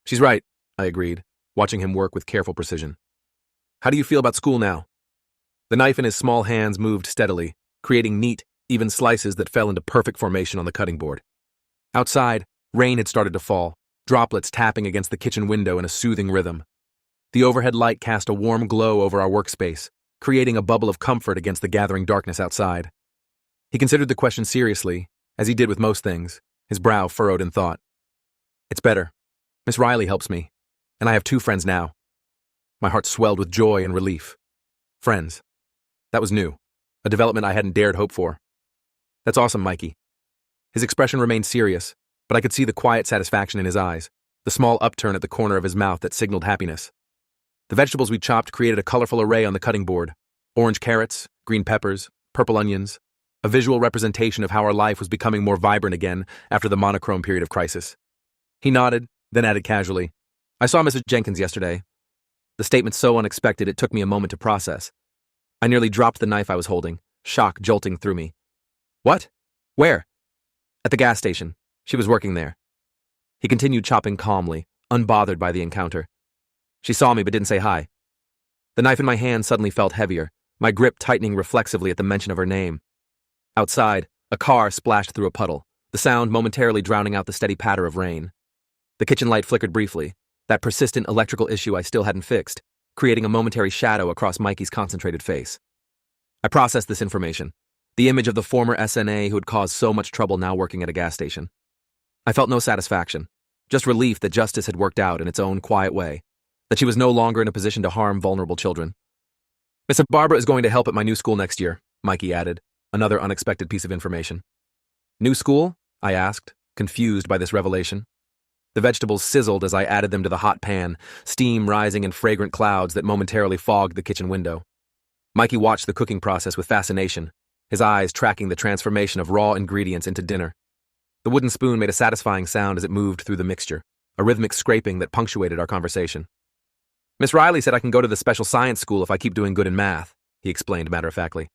"She's right," I agreed, watching him work with careful precision. "How do you feel about school now?" The knife in his small hands moved steadily, creating neat, even slices that fell into perfect formation on the cutting board. Outside, rain had started to fall, droplets tapping against the kitchen window in a soothing rhythm. The overhead light cast a warm glow over our workspace, creating a bubble of comfort against the gathering darkness outside. He considered the question seriously, as he did with most things, his brow furrowed in thought. "It's better. Miss Riley helps me, and I have 2 friends now." My heart swelled with joy and relief. Friends. That was new, a development I hadn't dared hope for. "That's awesome, Mikey." His expression remained serious, but I could see the quiet satisfaction in his eyes, the small upturn at the corner of his mouth that signaled happiness. The vegetables we chopped created a colorful array on the cutting board: orange carrots, green peppers, purple onions, a visual representation of how our life was becoming more vibrant again after the monochrome period of crisis. He nodded, then added casually, "I saw Mrs. Jenkins yesterday." The statement so unexpected it took me a moment to process. I nearly dropped the knife I was holding, shock jolting through me. "What? Where?" "At the gas station. She was working there." He continued chopping calmly, unbothered by the encounter. "She saw me but didn't say hi." The knife in my hand suddenly felt heavier, my grip tightening reflexively at the mention of her name. Outside, a car splashed through a puddle, the sound momentarily drowning out the steady patter of rain. The kitchen light flickered briefly, that persistent electrical issue I still hadn't fixed, creating a momentary shadow across Mikey's concentrated face. I processed this information, the image of the former SNA who had caused so much trouble now working at a gas station. I felt no satisfaction, just relief that justice had worked out in its own quiet way, that she was no longer in a position to harm vulnerable children. Miss Barbara is going to help at my new school next year, Mikey added, another unexpected piece of information. New school? I asked, confused by this revelation. The vegetables sizzled as I added them to the hot pan, steam rising in fragrant clouds that momentarily fogged the kitchen window. Mikey watched the cooking process with fascination, his eyes tracking the transformation of raw ingredients into dinner. The wooden spoon made a satisfying sound as it moved through the mixture, a rhythmic scraping that punctuated our conversation. Miss Riley said I can go to the special science school if I keep doing good in math, he explained matter-of-factly.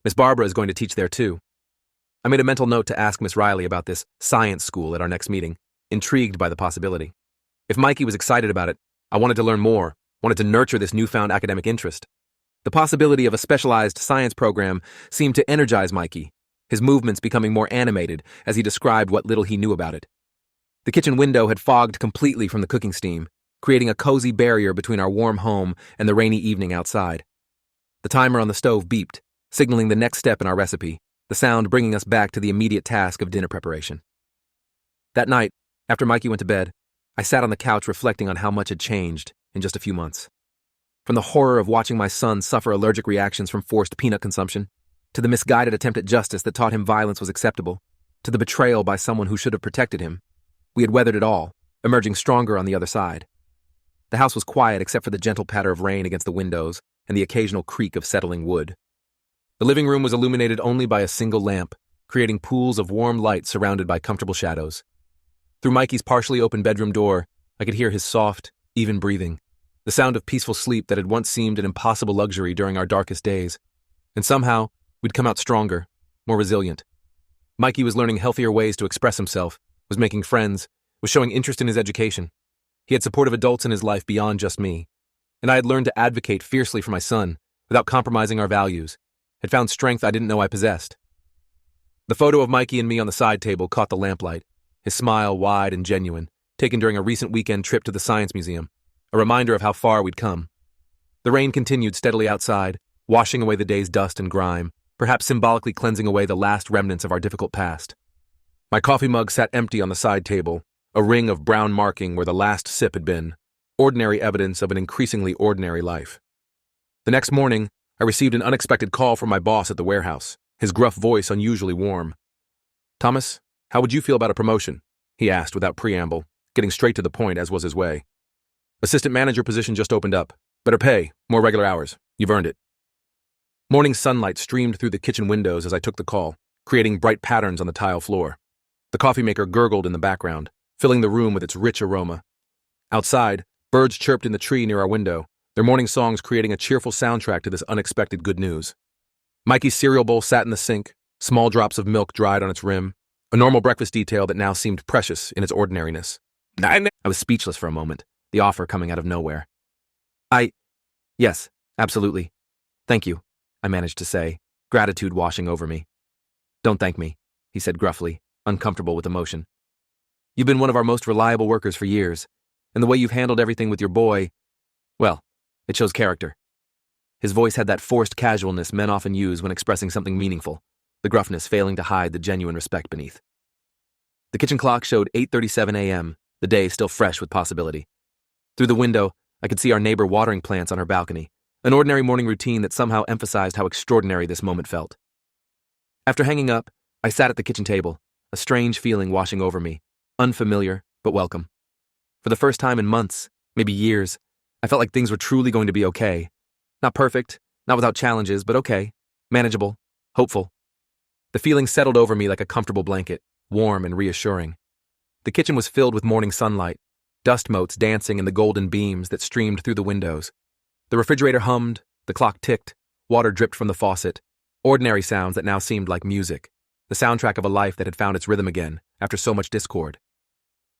Miss Barbara is going to teach there too. I made a mental note to ask Miss Riley about this science school at our next meeting, intrigued by the possibility. If Mikey was excited about it, I wanted to learn more, wanted to nurture this newfound academic interest. The possibility of a specialized science program seemed to energize Mikey, his movements becoming more animated as he described what little he knew about it. The kitchen window had fogged completely from the cooking steam, creating a cozy barrier between our warm home and the rainy evening outside. The timer on the stove beeped, signaling the next step in our recipe, the sound bringing us back to the immediate task of dinner preparation. That night, after Mikey went to bed, I sat on the couch reflecting on how much had changed in just a few months. From the horror of watching my son suffer allergic reactions from forced peanut consumption, to the misguided attempt at justice that taught him violence was acceptable, to the betrayal by someone who should have protected him, we had weathered it all, emerging stronger on the other side. The house was quiet except for the gentle patter of rain against the windows and the occasional creak of settling wood. The living room was illuminated only by a single lamp, creating pools of warm light surrounded by comfortable shadows. Through Mikey's partially open bedroom door, I could hear his soft, even breathing, the sound of peaceful sleep that had once seemed an impossible luxury during our darkest days. And somehow, we'd come out stronger, more resilient. Mikey was learning healthier ways to express himself, was making friends, was showing interest in his education. He had supportive adults in his life beyond just me, and I had learned to advocate fiercely for my son without compromising our values, had found strength I didn't know I possessed. The photo of Mikey and me on the side table caught the lamplight, his smile wide and genuine, taken during a recent weekend trip to the Science Museum, a reminder of how far we'd come. The rain continued steadily outside, washing away the day's dust and grime, perhaps symbolically cleansing away the last remnants of our difficult past. My coffee mug sat empty on the side table, a ring of brown marking where the last sip had been, ordinary evidence of an increasingly ordinary life. The next morning, I received an unexpected call from my boss at the warehouse, his gruff voice unusually warm. "Thomas, how would you feel about a promotion?" he asked without preamble, getting straight to the point as was his way. "Assistant manager position just opened up. Better pay, more regular hours. You've earned it." Morning sunlight streamed through the kitchen windows as I took the call, creating bright patterns on the tile floor. The coffee maker gurgled in the background, filling the room with its rich aroma. Outside, birds chirped in the tree near our window, their morning songs creating a cheerful soundtrack to this unexpected good news. Mikey's cereal bowl sat in the sink, small drops of milk dried on its rim, a normal breakfast detail that now seemed precious in its ordinariness. I was speechless for a moment, the offer coming out of nowhere. Yes, absolutely. Thank you, I managed to say, gratitude washing over me. "Don't thank me," he said gruffly, uncomfortable with emotion. "You've been one of our most reliable workers for years, and the way you've handled everything with your boy, well, it shows character." His voice had that forced casualness men often use when expressing something meaningful, the gruffness failing to hide the genuine respect beneath. The kitchen clock showed 8:37 a.m., the day still fresh with possibility. Through the window, I could see our neighbor watering plants on her balcony, an ordinary morning routine that somehow emphasized how extraordinary this moment felt. After hanging up, I sat at the kitchen table, a strange feeling washing over me, unfamiliar but welcome. For the first time in months, maybe years, I felt like things were truly going to be okay. Not perfect, not without challenges, but okay, manageable, hopeful. The feeling settled over me like a comfortable blanket, warm and reassuring. The kitchen was filled with morning sunlight, dust motes dancing in the golden beams that streamed through the windows. The refrigerator hummed, the clock ticked, water dripped from the faucet, ordinary sounds that now seemed like music, the soundtrack of a life that had found its rhythm again after so much discord.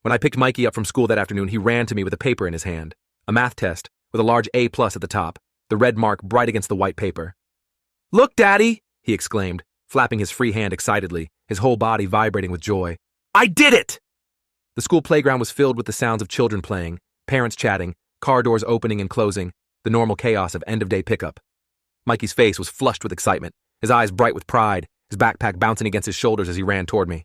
When I picked Mikey up from school that afternoon, he ran to me with a paper in his hand, a math test with a large A+ at the top, the red mark bright against the white paper. "Look, Daddy!" he exclaimed, flapping his free hand excitedly, his whole body vibrating with joy. "I did it!" The school playground was filled with the sounds of children playing, parents chatting, car doors opening and closing, the normal chaos of end-of-day pickup. Mikey's face was flushed with excitement, his eyes bright with pride, his backpack bouncing against his shoulders as he ran toward me.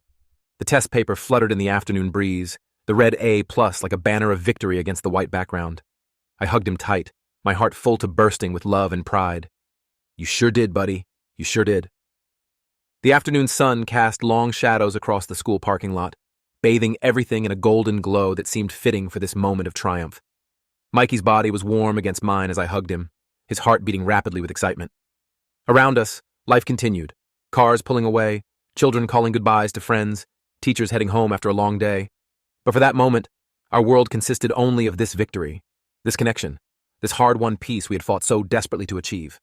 The test paper fluttered in the afternoon breeze, the red A+ like a banner of victory against the white background. I hugged him tight, my heart full to bursting with love and pride. You sure did, buddy. You sure did. The afternoon sun cast long shadows across the school parking lot, bathing everything in a golden glow that seemed fitting for this moment of triumph. Mikey's body was warm against mine as I hugged him, his heart beating rapidly with excitement. Around us, life continued. Cars pulling away, children calling goodbyes to friends, teachers heading home after a long day. But for that moment, our world consisted only of this victory, this connection, this hard-won peace we had fought so desperately to achieve.